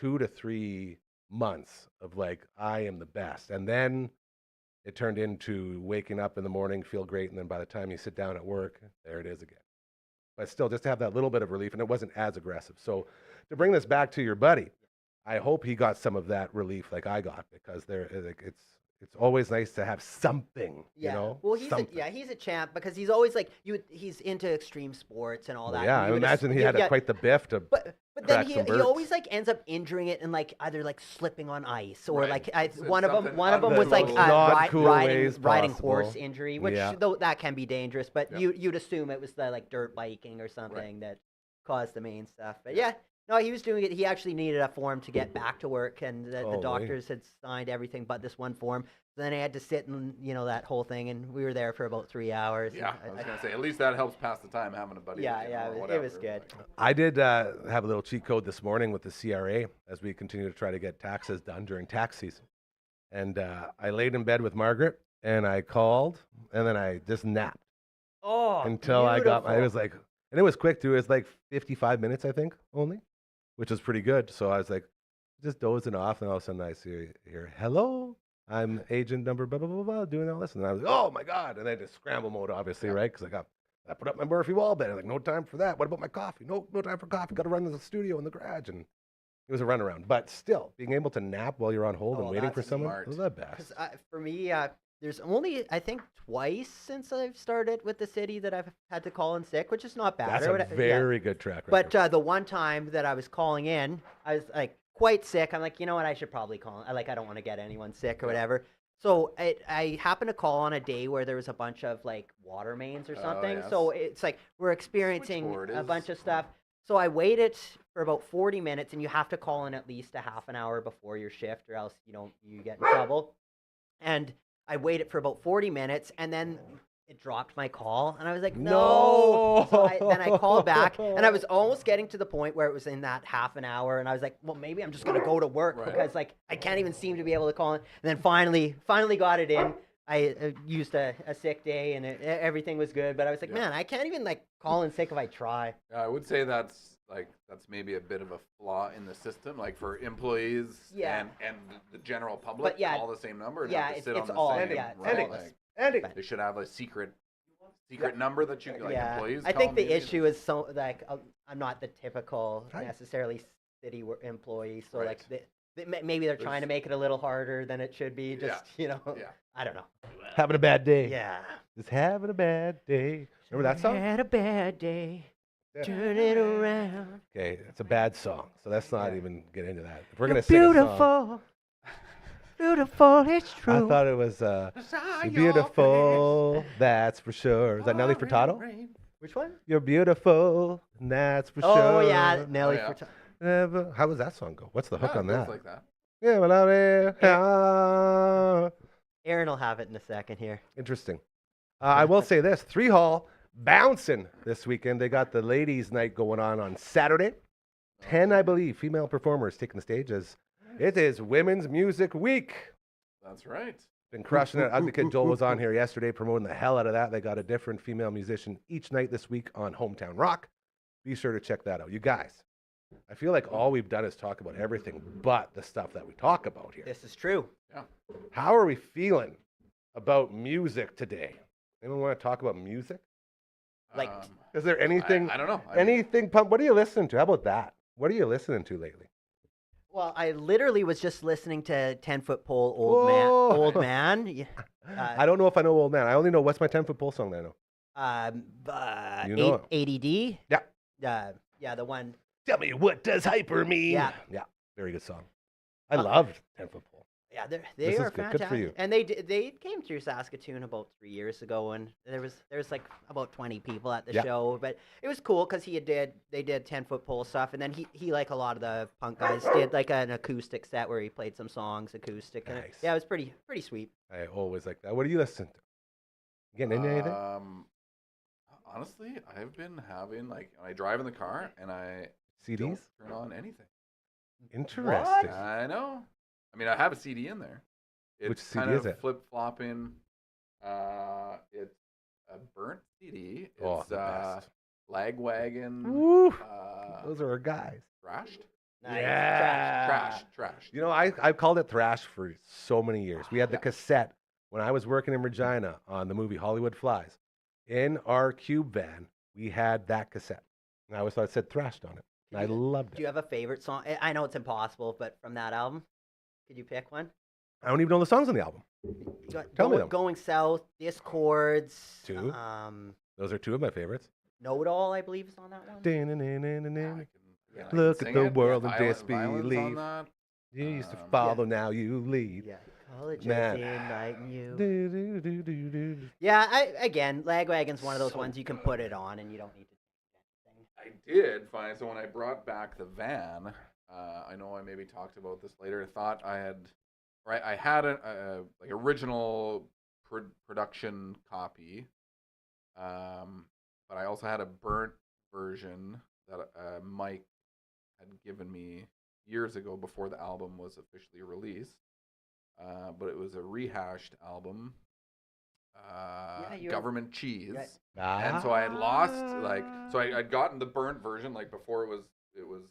[SPEAKER 3] 2 to 3 months of like, I am the best. And then it turned into waking up in the morning, feel great. And then by the time you sit down at work, there it is again. But still, just to have that little bit of relief, and it wasn't as aggressive. So to bring this back to your buddy, I hope he got some of that relief like I got, because it's always nice to have something,
[SPEAKER 2] Yeah. Well,
[SPEAKER 3] something.
[SPEAKER 2] he's a champ because he's always like he's into extreme sports and all
[SPEAKER 3] Well,
[SPEAKER 2] that.
[SPEAKER 3] yeah,
[SPEAKER 2] and
[SPEAKER 3] I
[SPEAKER 2] you would
[SPEAKER 3] imagine he
[SPEAKER 2] yeah,
[SPEAKER 3] had
[SPEAKER 2] yeah.
[SPEAKER 3] quite the biff to.
[SPEAKER 2] But then
[SPEAKER 3] crack
[SPEAKER 2] he
[SPEAKER 3] some
[SPEAKER 2] he
[SPEAKER 3] birds.
[SPEAKER 2] always like ends up injuring it and like either like slipping on ice or
[SPEAKER 4] Right.
[SPEAKER 2] like
[SPEAKER 4] It's
[SPEAKER 2] one of them
[SPEAKER 4] something
[SPEAKER 2] was like
[SPEAKER 3] non-cool ways
[SPEAKER 2] riding
[SPEAKER 3] possible.
[SPEAKER 2] horse injury, which
[SPEAKER 3] Yeah.
[SPEAKER 2] though that can be dangerous. But
[SPEAKER 4] Yeah.
[SPEAKER 2] you'd assume it was the like dirt biking or something that caused the main stuff. But yeah. No, he was doing it. He actually needed a form to get back to work, and the
[SPEAKER 3] Holy.
[SPEAKER 2] doctors had signed everything but this one form. So then I had to sit and that whole thing, and we were there for about 3 hours.
[SPEAKER 4] Yeah, I was gonna say at least that helps pass the time having a buddy.
[SPEAKER 2] Yeah,
[SPEAKER 4] with you,
[SPEAKER 2] yeah,
[SPEAKER 4] or
[SPEAKER 2] it
[SPEAKER 4] whatever.
[SPEAKER 2] was good.
[SPEAKER 3] I did have a little cheat code this morning with the CRA as we continue to try to get taxes done during tax season. And I laid in bed with Margaret, and I called, and then I just napped
[SPEAKER 2] Oh,
[SPEAKER 3] until I got. It
[SPEAKER 2] beautiful.
[SPEAKER 3] was like, and it was quick too. It was like 55 minutes, I think, only, which was pretty good. So I was like, just dozing off, and all of a sudden I see here, hello, I'm agent number blah blah blah blah, doing all this, and I was like, oh my god, and then just scramble mode, obviously, right? Because I put up my Murphy wall bed. I'm like, no time for that. What about my coffee? No time for coffee. Got to run to the studio in the garage, and it was a runaround. But still, being able to nap while you're on hold and
[SPEAKER 2] Oh,
[SPEAKER 3] waiting for
[SPEAKER 2] that's
[SPEAKER 3] someone
[SPEAKER 4] smart.
[SPEAKER 3] was the best.
[SPEAKER 2] Because for me, there's only I think twice since I've started with the city that I've had to call in sick, which is not bad.
[SPEAKER 3] That's
[SPEAKER 2] or
[SPEAKER 3] a
[SPEAKER 2] whatever, yeah.
[SPEAKER 3] very good track record.
[SPEAKER 2] But the one time that I was calling in, I was like quite sick. I'm like, you know what? I should probably call. I don't want to get anyone sick or whatever. So I happened to call on a day where there was a bunch of like water mains or something.
[SPEAKER 4] yes.
[SPEAKER 2] So it's like we're experiencing
[SPEAKER 4] Switchboard
[SPEAKER 2] a
[SPEAKER 4] is-
[SPEAKER 2] bunch of stuff. So I waited for about 40 minutes, and you have to call in at least a half an hour before your shift, or else you get in trouble. And I waited for about 40 minutes, and then it dropped my call, and I was like, no. So then I called back, and I was almost getting to the point where it was in that half an hour, and I was like, well, maybe I'm just gonna go to work
[SPEAKER 4] Right.
[SPEAKER 2] because like I can't even seem to be able to call in. And then finally got it in. I used a sick day, and everything was good. But I was like, man, I can't even like call in sick if I try.
[SPEAKER 4] I would say that's maybe a bit of a flaw in the system, like for employees
[SPEAKER 2] Yeah.
[SPEAKER 4] and the general public,
[SPEAKER 2] But yeah,
[SPEAKER 4] all the same number. And
[SPEAKER 2] yeah,
[SPEAKER 4] have to sit
[SPEAKER 2] it's
[SPEAKER 4] on the
[SPEAKER 2] all-
[SPEAKER 4] same
[SPEAKER 2] yeah,
[SPEAKER 4] row,
[SPEAKER 3] Endings.
[SPEAKER 4] like,
[SPEAKER 3] Endings.
[SPEAKER 4] they should have a secret number that you like employees.
[SPEAKER 2] I
[SPEAKER 4] call
[SPEAKER 2] think the
[SPEAKER 4] maybe.
[SPEAKER 2] issue is so like I'm not the typical
[SPEAKER 3] Right.
[SPEAKER 2] necessarily city employee, so
[SPEAKER 4] Right.
[SPEAKER 2] like maybe they're trying to make it a little harder than it should be. Just
[SPEAKER 4] Yeah.
[SPEAKER 2] I don't know.
[SPEAKER 3] Having a bad day.
[SPEAKER 2] Yeah.
[SPEAKER 3] Just having a bad day. Remember that song?
[SPEAKER 2] Had a bad day.
[SPEAKER 3] Yeah.
[SPEAKER 2] Turn it around.
[SPEAKER 3] Okay, it's a bad song, so let's not
[SPEAKER 2] Yeah.
[SPEAKER 3] even get into that. If we're
[SPEAKER 2] You're
[SPEAKER 3] gonna sing a song,
[SPEAKER 2] beautiful. Beautiful, it's
[SPEAKER 3] I
[SPEAKER 2] true.
[SPEAKER 3] thought it was "You're beautiful, that's for sure." Is that Nelly Furtado?
[SPEAKER 2] Which one?
[SPEAKER 3] You're beautiful, and that's for sure.
[SPEAKER 2] Oh yeah, Nelly
[SPEAKER 4] yeah.
[SPEAKER 2] Furtado.
[SPEAKER 3] Never. How does that song go? What's the hook
[SPEAKER 4] Yeah,
[SPEAKER 3] on
[SPEAKER 4] it goes
[SPEAKER 3] that?
[SPEAKER 4] like that.
[SPEAKER 3] Yeah, well, out there. Ah.
[SPEAKER 2] Aaron will have it in a second here.
[SPEAKER 3] Interesting. I will say this: 3 Hall bouncing this weekend. They got the ladies' night going on Saturday. 10, I believe, female performers taking the stage as it is Women's Music Week.
[SPEAKER 4] That's right.
[SPEAKER 3] Been crushing it. Ugly Kid Joel was on here yesterday promoting the hell out of that. They got a different female musician each night this week on Hometown Rock. Be sure to check that out. You guys, I feel like all we've done is talk about everything but the stuff that we talk about here.
[SPEAKER 2] This is true.
[SPEAKER 4] Yeah.
[SPEAKER 3] How are we feeling about music today? Anyone want to talk about music?
[SPEAKER 2] Like,
[SPEAKER 3] Is there anything,
[SPEAKER 4] I don't know. I mean,
[SPEAKER 3] anything pump? What are you listening to? How about that? What are you listening to lately?
[SPEAKER 2] Well, I literally was just listening to 10-Foot Pole,
[SPEAKER 3] Whoa.
[SPEAKER 2] Old Man. Yeah.
[SPEAKER 3] I don't know if I know Old Man. I only know what's my 10-foot pole song that I know. You know it.
[SPEAKER 2] ADD.
[SPEAKER 3] Yeah.
[SPEAKER 2] Yeah, the one.
[SPEAKER 3] Tell me, what does hyper mean?
[SPEAKER 2] Yeah.
[SPEAKER 3] Yeah. Very good song. I loved 10-foot pole.
[SPEAKER 2] Yeah,
[SPEAKER 3] This
[SPEAKER 2] they
[SPEAKER 3] is
[SPEAKER 2] are
[SPEAKER 3] good. Good
[SPEAKER 2] fantastic.
[SPEAKER 3] for you.
[SPEAKER 2] And they came through Saskatoon about 3 years ago, and there was about 20 people at the
[SPEAKER 3] Yeah.
[SPEAKER 2] show. But it was cool because they did 10-Foot Pole stuff, and then he like a lot of the punk guys did like an acoustic set where he played some songs acoustic. And
[SPEAKER 3] Nice.
[SPEAKER 2] yeah, it was pretty sweet.
[SPEAKER 3] I always like that. What do you listen to? Again, anything?
[SPEAKER 4] Honestly, I've been having like I drive in the car and I don't
[SPEAKER 3] CDs?
[SPEAKER 4] turn on anything.
[SPEAKER 3] Interesting.
[SPEAKER 4] I know. I mean, I have a CD in there. It's
[SPEAKER 3] Which CD
[SPEAKER 4] kind
[SPEAKER 3] is
[SPEAKER 4] of
[SPEAKER 3] it?
[SPEAKER 4] flip flopping. It's a burnt CD. It's
[SPEAKER 3] Oh, the best.
[SPEAKER 4] Lagwagon.
[SPEAKER 3] Woo! Those are our guys.
[SPEAKER 4] Thrashed.
[SPEAKER 2] Nice.
[SPEAKER 3] Yeah.
[SPEAKER 4] Trashed.
[SPEAKER 3] You know, I've called it thrash for so many years. We had the cassette when I was working in Regina on the movie Hollywood Flies. In our cube van, we had that cassette. And I always thought it said thrashed on it. And I loved
[SPEAKER 2] Do you
[SPEAKER 3] it.
[SPEAKER 2] have a favorite song? I know it's impossible, but from that album, could you pick one?
[SPEAKER 3] I don't even know the songs on the album.
[SPEAKER 2] You got
[SPEAKER 3] Tell me them.
[SPEAKER 2] Going South, Discords.
[SPEAKER 3] Two. Those are two of my favorites.
[SPEAKER 2] Know It All, I believe, is on that one.
[SPEAKER 4] I can
[SPEAKER 3] Look at
[SPEAKER 4] sing
[SPEAKER 3] the
[SPEAKER 4] it.
[SPEAKER 3] world and
[SPEAKER 4] Violence
[SPEAKER 3] disbelief.
[SPEAKER 4] on that.
[SPEAKER 3] You used to
[SPEAKER 4] Yeah.
[SPEAKER 3] follow, now you lead.
[SPEAKER 2] Yeah. College
[SPEAKER 3] Man.
[SPEAKER 2] of Enlighten You.
[SPEAKER 3] Do.
[SPEAKER 2] Yeah, again, Lagwagon's one of those ones you can put it on and you don't need to change anything.
[SPEAKER 4] I did find so when I brought back the van, I know I maybe talked about this later. I thought I had a like original production copy, but I also had a burnt version that Mike had given me years ago before the album was officially released. But it was a rehashed album, Government Cheese.
[SPEAKER 2] Right.
[SPEAKER 4] And so I had lost I'd gotten the burnt version like before it was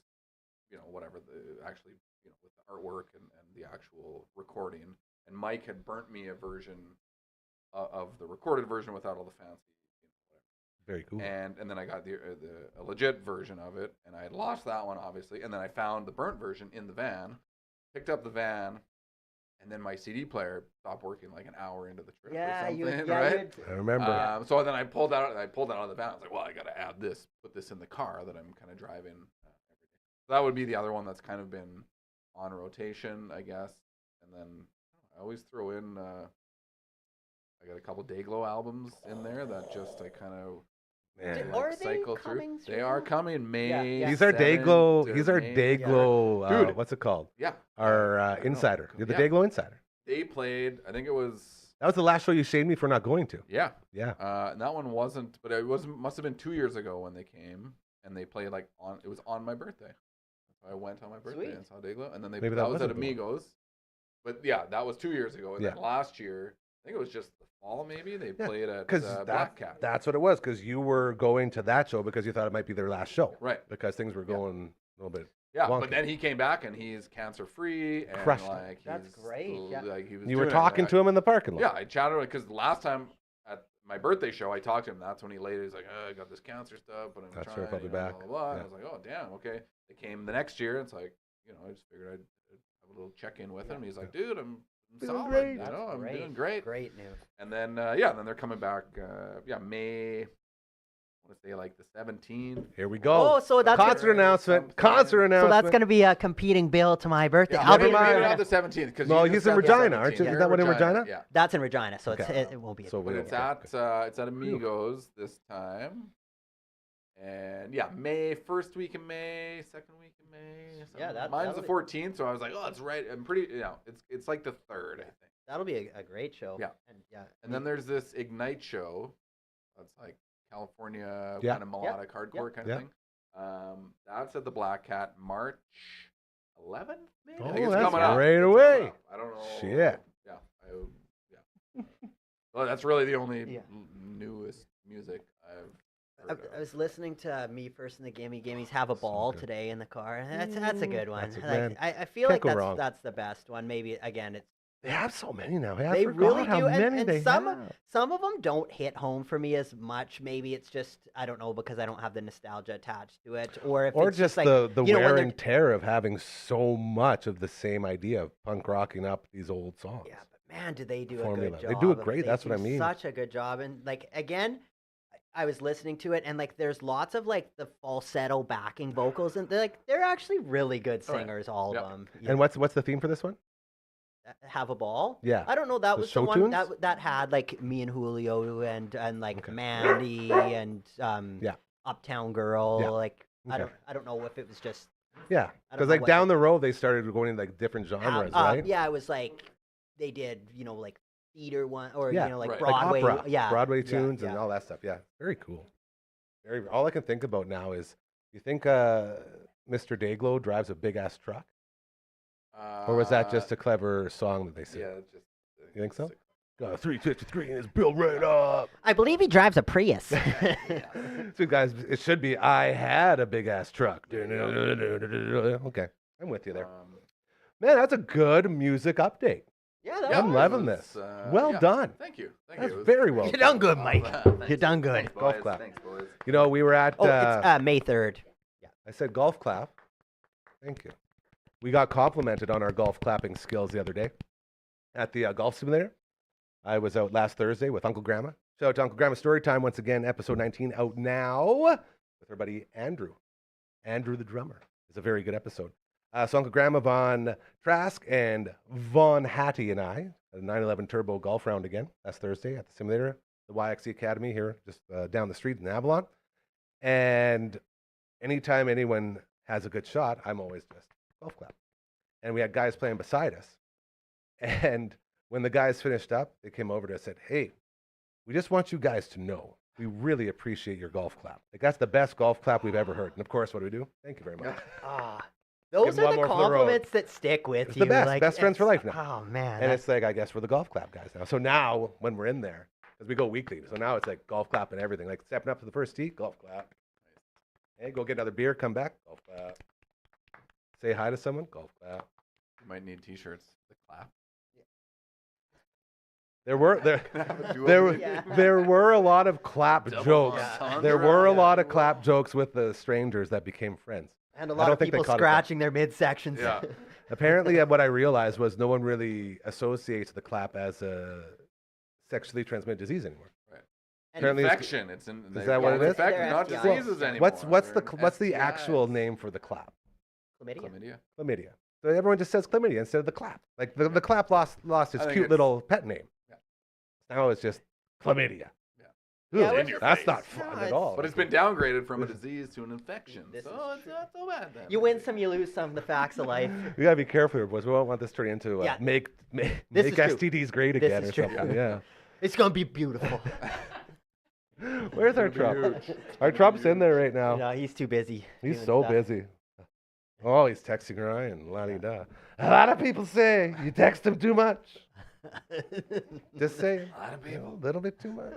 [SPEAKER 4] whatever the actually with the artwork and the actual recording, and Mike had burnt me a version of the recorded version without all the fancy whatever.
[SPEAKER 3] Very cool.
[SPEAKER 4] And then I got a legit version of it, and I had lost that one obviously, and then I found the burnt version in the van, picked up the van. And then my CD player stopped working like an hour into the trip
[SPEAKER 2] Yeah,
[SPEAKER 4] or something,
[SPEAKER 2] yeah,
[SPEAKER 4] right?
[SPEAKER 3] I remember.
[SPEAKER 4] So then I pulled out of the van. I was like, well, I got to add this, put this in the car that I'm kind of driving every day. So that would be the other one that's kind of been on rotation, I guess. And then I always throw in, I got a couple Dayglow albums in there that just I kind of
[SPEAKER 3] Man.
[SPEAKER 2] Are they
[SPEAKER 4] cycle
[SPEAKER 2] coming
[SPEAKER 4] through. They
[SPEAKER 2] through
[SPEAKER 4] are
[SPEAKER 2] now?
[SPEAKER 4] coming May.
[SPEAKER 2] Yeah.
[SPEAKER 3] These are
[SPEAKER 4] 7th
[SPEAKER 3] Dayglow.
[SPEAKER 4] to
[SPEAKER 3] These are
[SPEAKER 4] May-
[SPEAKER 3] Dayglow.
[SPEAKER 4] Dude.
[SPEAKER 3] What's it called?
[SPEAKER 4] Yeah.
[SPEAKER 3] Our
[SPEAKER 4] I don't know.
[SPEAKER 3] insider. You're the
[SPEAKER 4] Yeah.
[SPEAKER 3] Dayglow insider.
[SPEAKER 4] They played. I think it was.
[SPEAKER 3] That was the last show you shamed me for not going to.
[SPEAKER 4] Yeah.
[SPEAKER 3] Yeah.
[SPEAKER 4] And that one wasn't, but it was must have been 2 years ago when they came, and they played like on. It was on my birthday. So I went on my birthday
[SPEAKER 2] Sweet.
[SPEAKER 4] and saw Dayglow, and then
[SPEAKER 3] Maybe
[SPEAKER 4] that
[SPEAKER 3] that
[SPEAKER 4] was at
[SPEAKER 3] wasn't the one.
[SPEAKER 4] Amigos. But yeah, that was 2 years ago, and then
[SPEAKER 3] Yeah.
[SPEAKER 4] last year, I think it was just the fall. Maybe they
[SPEAKER 3] Yeah,
[SPEAKER 4] played at
[SPEAKER 3] Because
[SPEAKER 4] Black Cat.
[SPEAKER 3] that's what it was. Because you were going to that show because you thought it might be their last show.
[SPEAKER 4] Right.
[SPEAKER 3] Because things were going a little bit.
[SPEAKER 4] Yeah,
[SPEAKER 3] wonky.
[SPEAKER 4] but then he came back and he's cancer free and
[SPEAKER 3] Crushed it.
[SPEAKER 4] like
[SPEAKER 2] That's
[SPEAKER 4] he's
[SPEAKER 2] great, yeah.
[SPEAKER 4] Like he was.
[SPEAKER 3] You were
[SPEAKER 4] doing it,
[SPEAKER 3] talking
[SPEAKER 4] like,
[SPEAKER 3] to him in the parking lot.
[SPEAKER 4] Yeah, I chatted with because the last time at my birthday show, I talked to him. That's when he laid it. He's like, oh, I got this cancer stuff, but I'm
[SPEAKER 3] That's
[SPEAKER 4] trying.
[SPEAKER 3] right, probably
[SPEAKER 4] blah,
[SPEAKER 3] back.
[SPEAKER 4] blah, blah. And
[SPEAKER 3] Yeah.
[SPEAKER 4] I was like, oh, damn, okay. They came the next year. And it's like, I just figured I'd have a little check in with him. He's like, dude, I'm
[SPEAKER 3] Doing
[SPEAKER 4] solid.
[SPEAKER 3] great.
[SPEAKER 4] You
[SPEAKER 2] That's
[SPEAKER 4] know, I'm
[SPEAKER 2] great.
[SPEAKER 4] doing great.
[SPEAKER 2] Great news.
[SPEAKER 4] And then, then they're coming back. May. I want to say like the 17th.
[SPEAKER 3] Here we go.
[SPEAKER 2] Oh, so that's
[SPEAKER 3] concert
[SPEAKER 4] gonna-
[SPEAKER 3] announcement.
[SPEAKER 4] something.
[SPEAKER 3] Concert
[SPEAKER 2] So
[SPEAKER 3] announcement.
[SPEAKER 2] that's going to be a competing bill to my birthday.
[SPEAKER 4] Yeah,
[SPEAKER 2] I'll
[SPEAKER 3] never
[SPEAKER 2] be
[SPEAKER 3] mind.
[SPEAKER 4] Maybe not the 17th because
[SPEAKER 3] No, he's in Regina, aren't you?
[SPEAKER 2] Is
[SPEAKER 3] that one in Regina?
[SPEAKER 4] Yeah.
[SPEAKER 2] That's in Regina, so
[SPEAKER 3] Okay.
[SPEAKER 2] it won't be.
[SPEAKER 3] So
[SPEAKER 4] But
[SPEAKER 3] we
[SPEAKER 4] it's
[SPEAKER 3] okay.
[SPEAKER 4] at Amigos this time, and first week in May, second week in May.
[SPEAKER 2] Yeah,
[SPEAKER 4] something.
[SPEAKER 2] that-
[SPEAKER 4] mine's
[SPEAKER 2] that'll
[SPEAKER 4] the
[SPEAKER 2] be-
[SPEAKER 4] 14th, so I was like, oh, it's right. I'm pretty, it's like the third, I think.
[SPEAKER 2] That'll be a great show.
[SPEAKER 4] Yeah. And then there's this Ignite show, that's like California
[SPEAKER 3] Yeah.
[SPEAKER 4] kind of melodic hardcore kind
[SPEAKER 3] Yeah.
[SPEAKER 4] of thing. That's at the Black Cat, March 11th. Maybe. I
[SPEAKER 3] Oh,
[SPEAKER 4] think it's
[SPEAKER 3] that's
[SPEAKER 4] coming up.
[SPEAKER 3] right
[SPEAKER 4] It's coming
[SPEAKER 3] away.
[SPEAKER 4] up. I don't know.
[SPEAKER 3] Shit.
[SPEAKER 4] Yeah. Yeah. Well, that's really the only
[SPEAKER 2] Yeah.
[SPEAKER 4] newest music I've
[SPEAKER 2] I
[SPEAKER 4] heard
[SPEAKER 2] was lining to Me First and the Gimmies Have a
[SPEAKER 3] So
[SPEAKER 2] Ball
[SPEAKER 3] good.
[SPEAKER 2] today in the car. That's a good one.
[SPEAKER 3] That's a-
[SPEAKER 2] Like,
[SPEAKER 3] man,
[SPEAKER 2] I feel
[SPEAKER 3] can't
[SPEAKER 2] like
[SPEAKER 3] go wrong.
[SPEAKER 2] that's the best one. Maybe again, it's
[SPEAKER 3] They have so many now. Hey, I
[SPEAKER 2] They
[SPEAKER 3] forgot
[SPEAKER 2] really
[SPEAKER 3] how
[SPEAKER 2] do,
[SPEAKER 3] many
[SPEAKER 2] and
[SPEAKER 3] they
[SPEAKER 2] some
[SPEAKER 3] have.
[SPEAKER 2] some of them don't hit home for me as much. Maybe it's just I don't know because I don't have the nostalgia attached to it, or if
[SPEAKER 3] Or
[SPEAKER 2] it's
[SPEAKER 3] just
[SPEAKER 2] like
[SPEAKER 3] the
[SPEAKER 2] you know, when
[SPEAKER 3] wear
[SPEAKER 2] they're-
[SPEAKER 3] and tear of having so much of the same idea of punk rocking up these old songs.
[SPEAKER 2] Yeah, but man, do they do
[SPEAKER 3] Formula.
[SPEAKER 2] a
[SPEAKER 3] They
[SPEAKER 2] good job?
[SPEAKER 3] do it
[SPEAKER 2] of-
[SPEAKER 3] great,
[SPEAKER 2] They
[SPEAKER 3] that's what
[SPEAKER 2] do
[SPEAKER 3] I mean.
[SPEAKER 2] Such a good job, and like again, I was listening to it, and like there's lots of like the falsetto backing vocals, and they're actually really good
[SPEAKER 4] Oh, yeah.
[SPEAKER 2] singers, all
[SPEAKER 4] Yep.
[SPEAKER 2] of them.
[SPEAKER 3] And what's the theme for this one?
[SPEAKER 2] Have a ball?
[SPEAKER 3] Yeah.
[SPEAKER 2] I don't know. That
[SPEAKER 3] The
[SPEAKER 2] was
[SPEAKER 3] show
[SPEAKER 2] the one
[SPEAKER 3] tunes?
[SPEAKER 2] that had like me and Julio and like
[SPEAKER 3] Okay.
[SPEAKER 2] Mandy and
[SPEAKER 3] Yeah.
[SPEAKER 2] Uptown Girl.
[SPEAKER 3] Yeah.
[SPEAKER 2] Like
[SPEAKER 3] Okay.
[SPEAKER 2] I don't know if it was just
[SPEAKER 3] Yeah,
[SPEAKER 2] I don't
[SPEAKER 3] because
[SPEAKER 2] know
[SPEAKER 3] like
[SPEAKER 2] what
[SPEAKER 3] down the road they started going into like different genres, right?
[SPEAKER 2] yeah, it was like they did like theater one or
[SPEAKER 3] Yeah,
[SPEAKER 2] like
[SPEAKER 4] right.
[SPEAKER 2] Broadway.
[SPEAKER 3] Like opera,
[SPEAKER 2] yeah,
[SPEAKER 3] Broadway
[SPEAKER 2] yeah,
[SPEAKER 3] tunes
[SPEAKER 2] yeah.
[SPEAKER 3] and all that stuff. Yeah, very cool. Very. All I can think about now is, you think Mr. Dayglow drives a big ass truck, or was that just a clever song that they said?
[SPEAKER 4] Yeah, just.
[SPEAKER 3] You think so? Got a 353 and it's built right up.
[SPEAKER 2] I believe he drives a Prius.
[SPEAKER 3] So guys, it should be I had a big ass truck. Okay, I'm with you there. Man, that's a good music update.
[SPEAKER 2] yeah, that
[SPEAKER 4] Yeah,
[SPEAKER 3] I'm
[SPEAKER 2] was-
[SPEAKER 3] loving
[SPEAKER 4] it
[SPEAKER 3] this.
[SPEAKER 4] was,
[SPEAKER 3] Well
[SPEAKER 4] yeah.
[SPEAKER 3] done.
[SPEAKER 4] Thank you. Thank
[SPEAKER 3] That's
[SPEAKER 4] you. It was
[SPEAKER 3] very
[SPEAKER 4] great.
[SPEAKER 3] well
[SPEAKER 2] You done good, Mike.
[SPEAKER 4] Thanks.
[SPEAKER 2] You done good.
[SPEAKER 4] Thanks,
[SPEAKER 3] Golf
[SPEAKER 4] boys.
[SPEAKER 3] clap.
[SPEAKER 4] Thanks, boys.
[SPEAKER 3] You know, we were at.
[SPEAKER 2] Oh, it's May 3rd.
[SPEAKER 3] I said golf clap. Thank you. We got complimented on our golf clapping skills the other day at the golf simulator. I was out last Thursday with Uncle Grandma. Shout out to Uncle Grandma Storytime once again, episode 19 out now with our buddy Andrew. Andrew the drummer. It's a very good episode. So Uncle Grandma Von Trask and Von Hattie and I had a 911 Turbo golf round again last Thursday at the simulator, the YXC Academy here just down the street in Avalon. And anytime anyone has a good shot, I'm always just golf clap. And we had guys playing beside us. And when the guys finished up, they came over to us and said, "Hey, we just want you guys to know we really appreciate your golf clap. Like, that's the best golf clap we've ever heard." And of course, what do? Thank you very much.
[SPEAKER 2] Those
[SPEAKER 3] Give 'em
[SPEAKER 2] are
[SPEAKER 3] one
[SPEAKER 2] the
[SPEAKER 3] more for the road.
[SPEAKER 2] compliments that stick with
[SPEAKER 3] It's
[SPEAKER 2] you.
[SPEAKER 3] the best.
[SPEAKER 2] Like,
[SPEAKER 3] Best friends for
[SPEAKER 2] it's-
[SPEAKER 3] life now.
[SPEAKER 2] Oh man,
[SPEAKER 3] And it's like, I guess we're the golf clap guys now. So now when we're in there, because we go weekly, so now it's like golf clap and everything. Like stepping up to the first tee, golf clap. Hey, go get another beer, come back, golf clap. Say hi to someone, golf clap.
[SPEAKER 4] You might need T-shirts. The clap.
[SPEAKER 3] There were there
[SPEAKER 4] Have a duo
[SPEAKER 3] there were
[SPEAKER 4] maybe?
[SPEAKER 2] Yeah.
[SPEAKER 3] there were a lot of clap
[SPEAKER 4] Double
[SPEAKER 3] jokes.
[SPEAKER 4] entendre.
[SPEAKER 3] There were a
[SPEAKER 4] Yeah.
[SPEAKER 3] lot of clap jokes with the strangers that became friends.
[SPEAKER 2] and a
[SPEAKER 3] I
[SPEAKER 2] lot
[SPEAKER 3] don't
[SPEAKER 2] of
[SPEAKER 3] think they
[SPEAKER 2] people
[SPEAKER 3] caught it, though.
[SPEAKER 2] scratching their midsections.
[SPEAKER 4] Yeah.
[SPEAKER 3] Apparently, what I realized was no one really associates the clap as a sexually transmitted disease anymore.
[SPEAKER 2] And
[SPEAKER 3] Apparently it's-
[SPEAKER 4] Infection. It's in.
[SPEAKER 3] Is that what it is?
[SPEAKER 2] They're
[SPEAKER 4] Not
[SPEAKER 2] STIs.
[SPEAKER 4] diseases anymore.
[SPEAKER 3] What's
[SPEAKER 4] They're
[SPEAKER 3] the actual
[SPEAKER 4] STIs.
[SPEAKER 3] name for the clap?
[SPEAKER 2] chlamydia.
[SPEAKER 4] Chlamydia.
[SPEAKER 3] Chlamydia. So everyone just says chlamydia instead of the clap. Like the clap lost its
[SPEAKER 4] I think
[SPEAKER 3] cute
[SPEAKER 4] it's-
[SPEAKER 3] little pet name.
[SPEAKER 4] Yeah.
[SPEAKER 3] Now it's just chlamydia.
[SPEAKER 4] Yeah.
[SPEAKER 2] Yeah,
[SPEAKER 3] Ooh,
[SPEAKER 2] it was
[SPEAKER 3] that's
[SPEAKER 2] just-
[SPEAKER 3] not
[SPEAKER 2] no,
[SPEAKER 3] fun
[SPEAKER 2] it's-
[SPEAKER 3] at all.
[SPEAKER 4] But it's been downgraded from a disease to an infection.
[SPEAKER 2] This
[SPEAKER 4] So
[SPEAKER 2] is
[SPEAKER 4] it's
[SPEAKER 2] true.
[SPEAKER 4] not so bad then.
[SPEAKER 2] You win some, you lose some. The facts of life.
[SPEAKER 3] We gotta be careful here, boys. We don't want this to turn into
[SPEAKER 2] Yeah.
[SPEAKER 3] make
[SPEAKER 2] This
[SPEAKER 3] make
[SPEAKER 2] is true.
[SPEAKER 3] STDs great
[SPEAKER 2] This
[SPEAKER 3] again
[SPEAKER 2] is
[SPEAKER 3] or
[SPEAKER 2] true.
[SPEAKER 3] something. Yeah.
[SPEAKER 2] It's gonna be beautiful.
[SPEAKER 3] Where's our Trump? Our Trump's in there right now.
[SPEAKER 2] No, he's too busy.
[SPEAKER 3] He's
[SPEAKER 2] doing
[SPEAKER 3] so
[SPEAKER 2] stuff.
[SPEAKER 3] busy. Oh, he's texting Ryan. La-di-da. A lot of people say you text him too much. Just say
[SPEAKER 4] A lot of people.
[SPEAKER 3] a little bit too much.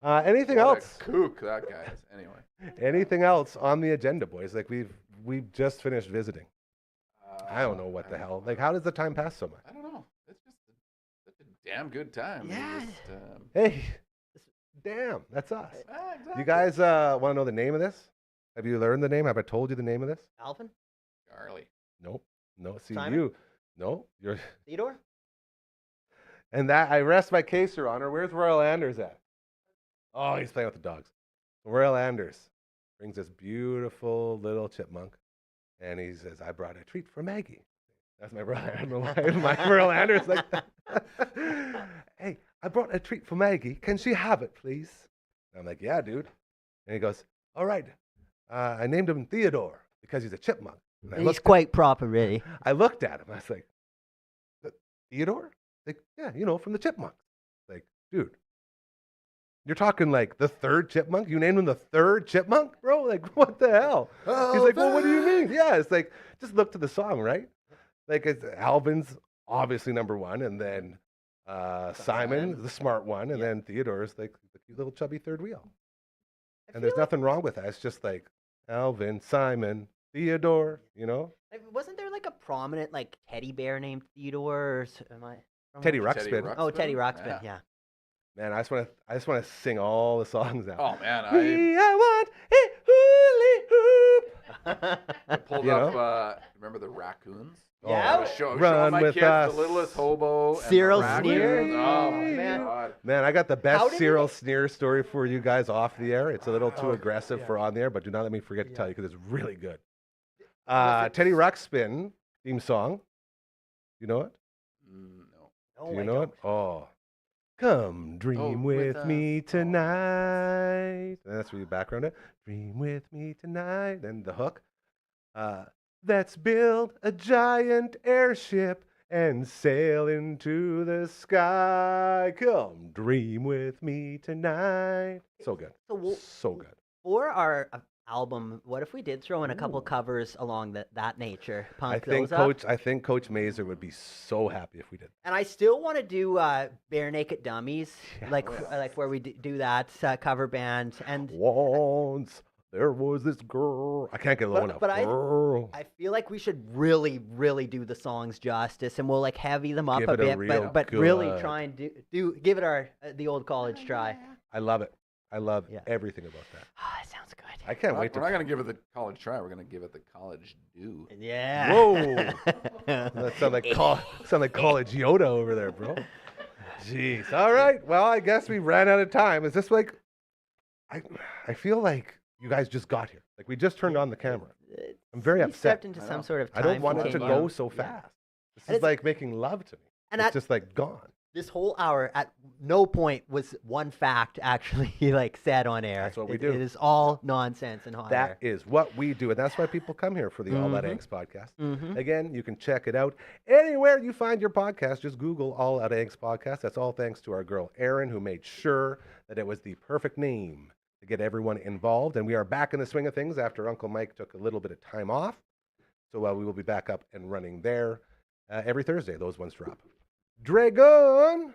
[SPEAKER 3] Anything
[SPEAKER 4] What a
[SPEAKER 3] else?
[SPEAKER 4] kook that guy is. Anyway.
[SPEAKER 3] Anything else on the agenda, boys? Like we've just finished visiting. I don't know what the
[SPEAKER 4] I-
[SPEAKER 3] hell. Like, how does the time pass so much?
[SPEAKER 4] I don't know. It's just such a damn good time. We
[SPEAKER 2] Yeah.
[SPEAKER 4] just,
[SPEAKER 3] Hey, damn, that's us.
[SPEAKER 4] exactly.
[SPEAKER 3] You guys want to know the name of this? Have you learned the name? Have I told you the name of this?
[SPEAKER 2] Alvin,
[SPEAKER 4] Garly.
[SPEAKER 3] Nope. No. See
[SPEAKER 2] Simon?
[SPEAKER 3] you. No. You're.
[SPEAKER 2] Theodore.
[SPEAKER 3] And that I rest my case, Your Honor. Where's Royal Anders at? Oh, he's playing with the dogs. Royal Anders brings this beautiful little chipmunk, and he says, "I brought a treat for Maggie." That's my brother. I don't know why my Royal Anders like that. "Hey, I brought a treat for Maggie. Can she have it, please?" And I'm like, "Yeah, dude." And he goes, "All right. I named him Theodore because he's a chipmunk." And
[SPEAKER 2] He's quite proper, really.
[SPEAKER 3] I looked at him. I was like, "Theodore?" Like, "Yeah, from the chipmunks." Like, dude, you're talking like the third chipmunk? You named him the third chipmunk, bro? Like, what the hell? He's like, "Well, what do you mean?" Yeah, it's like, just look to the song, right? Like, it's Alvin's obviously number one, and then Simon is the smart one, and
[SPEAKER 2] Yeah.
[SPEAKER 3] then Theodore's like the cute little chubby third wheel.
[SPEAKER 2] I
[SPEAKER 3] And there's
[SPEAKER 2] feel like-
[SPEAKER 3] nothing wrong with that. It's just like Alvin, Simon, Theodore, you know?
[SPEAKER 2] Like, wasn't there like a prominent like teddy bear named Theodore? Or am I? wrong
[SPEAKER 3] Teddy
[SPEAKER 2] with-
[SPEAKER 4] Teddy
[SPEAKER 3] Ruxpin.
[SPEAKER 2] Oh, Teddy
[SPEAKER 4] Ruxpin?
[SPEAKER 2] Ruxpin. Yeah.
[SPEAKER 3] Man, I just want to sing all the songs now.
[SPEAKER 4] Oh man,
[SPEAKER 3] I want a hula hoop.
[SPEAKER 4] I pulled
[SPEAKER 3] You
[SPEAKER 4] up. Remember the raccoons?
[SPEAKER 2] Yeah.
[SPEAKER 4] I was showing
[SPEAKER 3] Run
[SPEAKER 4] my
[SPEAKER 3] with
[SPEAKER 4] kids
[SPEAKER 3] us.
[SPEAKER 4] the Littlest Hobo. And
[SPEAKER 2] Cyril
[SPEAKER 4] the
[SPEAKER 2] Sneer.
[SPEAKER 4] raccoons. Oh
[SPEAKER 2] Man.
[SPEAKER 4] man. God.
[SPEAKER 3] Man, I got the
[SPEAKER 2] How
[SPEAKER 3] best
[SPEAKER 2] did
[SPEAKER 3] Cyril
[SPEAKER 2] it-
[SPEAKER 3] Sneer story for you guys off the air. It's a little too
[SPEAKER 5] Oh,
[SPEAKER 3] aggressive
[SPEAKER 5] yeah.
[SPEAKER 3] for on the air, but do not let me forget to tell you because it's really good.
[SPEAKER 2] Was it-
[SPEAKER 3] Teddy Ruxpin theme song. You know it?
[SPEAKER 4] No.
[SPEAKER 2] Oh,
[SPEAKER 3] Do you
[SPEAKER 2] I
[SPEAKER 3] know
[SPEAKER 2] don't.
[SPEAKER 3] it? Oh. Come dream
[SPEAKER 4] with
[SPEAKER 3] with me
[SPEAKER 4] us. Oh.
[SPEAKER 3] tonight. And that's where you background it. Dream with me tonight. And the hook. Let's build a giant airship and sail into the sky. Come dream with me tonight. So good. So good.
[SPEAKER 2] For our album, what if we did throw in a couple covers along that nature? Punk those up?
[SPEAKER 3] I think Coach Mazer would be so happy if we did.
[SPEAKER 2] And I still want to do Bare Naked Dummies, like where we do that cover band. And
[SPEAKER 3] Once there was this girl. I can't get low enough.
[SPEAKER 2] but
[SPEAKER 3] Girl.
[SPEAKER 2] I feel like we should really, really do the songs justice, and we'll like heavy them up
[SPEAKER 3] Give
[SPEAKER 2] a
[SPEAKER 3] it a
[SPEAKER 2] bit,
[SPEAKER 3] real
[SPEAKER 2] but really
[SPEAKER 3] good-
[SPEAKER 2] try and give it our the old college try.
[SPEAKER 3] I love it. I love
[SPEAKER 2] Yeah.
[SPEAKER 3] everything about that.
[SPEAKER 2] Ah, it sounds good.
[SPEAKER 3] I can't wait
[SPEAKER 4] We're
[SPEAKER 3] to.
[SPEAKER 4] not gonna give it the college try. We're gonna give it the college do.
[SPEAKER 2] Yeah.
[SPEAKER 3] Whoa. That sound like college Yoda over there, bro. Jeez. All right. Well, I guess we ran out of time. Is this like? I feel like you guys just got here. Like we just turned on the camera. I'm very
[SPEAKER 2] We
[SPEAKER 3] upset.
[SPEAKER 2] stepped into
[SPEAKER 4] I
[SPEAKER 2] some
[SPEAKER 4] know.
[SPEAKER 2] sort of
[SPEAKER 3] I
[SPEAKER 2] time
[SPEAKER 3] don't want it to
[SPEAKER 2] continuum.
[SPEAKER 3] go so
[SPEAKER 2] Yeah.
[SPEAKER 3] fast. This
[SPEAKER 2] And
[SPEAKER 3] is
[SPEAKER 2] it's-
[SPEAKER 3] like making love to me.
[SPEAKER 2] And
[SPEAKER 3] It's
[SPEAKER 2] at
[SPEAKER 3] just like gone.
[SPEAKER 2] this whole hour, at no point was one fact actually like said on air.
[SPEAKER 3] That's what we
[SPEAKER 2] It-
[SPEAKER 3] do.
[SPEAKER 2] It is all nonsense and hot
[SPEAKER 3] That
[SPEAKER 2] air.
[SPEAKER 3] is what we do, and that's why people come here for the All That
[SPEAKER 2] Mhm.
[SPEAKER 3] Angst podcast.
[SPEAKER 2] Mhm.
[SPEAKER 3] Again, you can check it out anywhere you find your podcast. Just Google All That Angst podcast. That's all thanks to our girl Erin, who made sure that it was the perfect name to get everyone involved. And we are back in the swing of things after Uncle Mike took a little bit of time off. So we will be back up and running there every Thursday. Those ones drop. Dragon,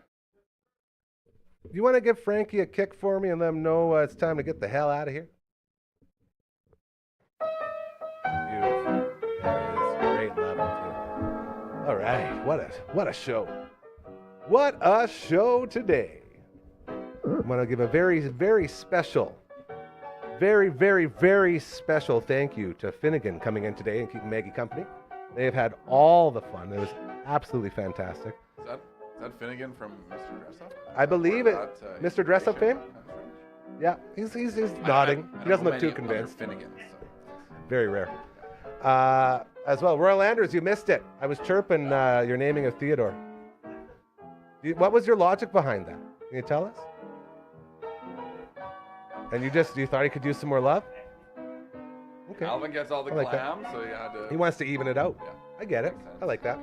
[SPEAKER 3] you want to give Frankie a kick for me and let him know it's time to get the hell out of here? Beautiful. That is great level too. All right, what a show. What a show today. I'm going to give a very, very special, very special thank you to Finnegan coming in today and keeping Maggie company. They have had all the fun. It was absolutely fantastic.
[SPEAKER 4] Is that Finnegan from Mr. Dress Up?
[SPEAKER 3] I believe it.
[SPEAKER 4] That,
[SPEAKER 3] Mr. Dress Up fame?
[SPEAKER 4] comes from?
[SPEAKER 3] Yeah, he's nodding.
[SPEAKER 4] I
[SPEAKER 3] He doesn't
[SPEAKER 4] know
[SPEAKER 3] look too
[SPEAKER 4] many other
[SPEAKER 3] convinced.
[SPEAKER 4] Finnegans, so.
[SPEAKER 3] Very rare. As well, Royal Landers, you missed it. I was chirping your naming of Theodore. What was your logic behind that? Can you tell us? And you thought he could use some more love? Okay.
[SPEAKER 4] Alvin gets all the
[SPEAKER 3] I like that.
[SPEAKER 4] glam, so you had to.
[SPEAKER 3] He wants to even it out.
[SPEAKER 4] Yeah.
[SPEAKER 3] I get it.
[SPEAKER 4] Makes sense.
[SPEAKER 3] I like that.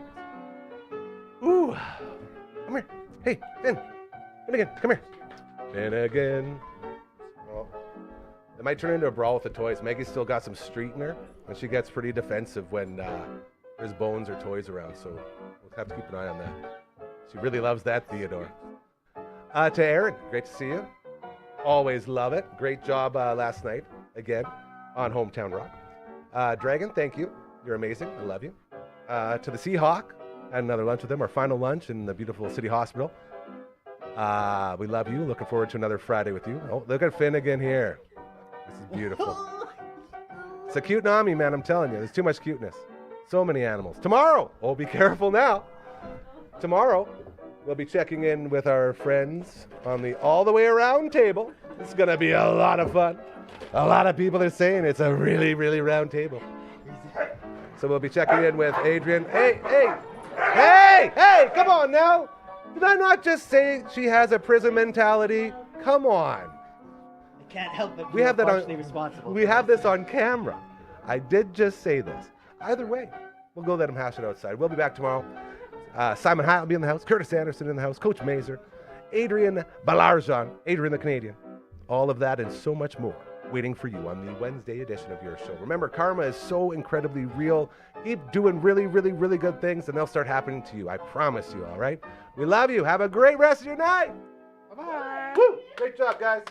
[SPEAKER 3] Ooh. Come here. Hey, Finn. Finnegan, come here. Finnegan. Oh. It might turn into a brawl with the toys. Maggie's still got some street in her, and she gets pretty defensive when there's bones or toys around, so we'll have to keep an eye on that. She really loves that, Theodore. To Aaron, great to see you. Always love it. Great job last night, again, on Hometown Rock. Dragon, thank you. You're amazing. I love you. To the Seahawk, had another lunch with them, our final lunch in the beautiful City Hospital. We love you. Looking forward to another Friday with you. Oh, look at Finnegan here. This is beautiful. It's a cute Nami, man, I'm telling you. There's too much cuteness. So many animals. Tomorrow, oh, be careful now. Tomorrow, we'll be checking in with our friends on the All the Way Around table. This is going to be a lot of fun. A lot of people are saying it's a really, really round table. So we'll be checking in with Adrian. Hey, come on now. Did I not just say she has a prison mentality? Come on.
[SPEAKER 2] I can't help but
[SPEAKER 3] We
[SPEAKER 2] feel
[SPEAKER 3] have that
[SPEAKER 2] partially
[SPEAKER 3] on.
[SPEAKER 2] responsible.
[SPEAKER 3] We have this on camera. I did just say this. Either way, we'll go let him hash it outside. We'll be back tomorrow. Simon Hyatt will be in the house. Curtis Anderson in the house. Coach Mazer. Adrian Balarjan. Adrian the Canadian. All of that and so much more waiting for you on the Wednesday edition of your show. Remember, karma is so incredibly real. Keep doing really, really, really good things and they'll start happening to you. I promise you, all right? We love you. Have a great rest of your night. Bye-bye. Woo! Great job, guys.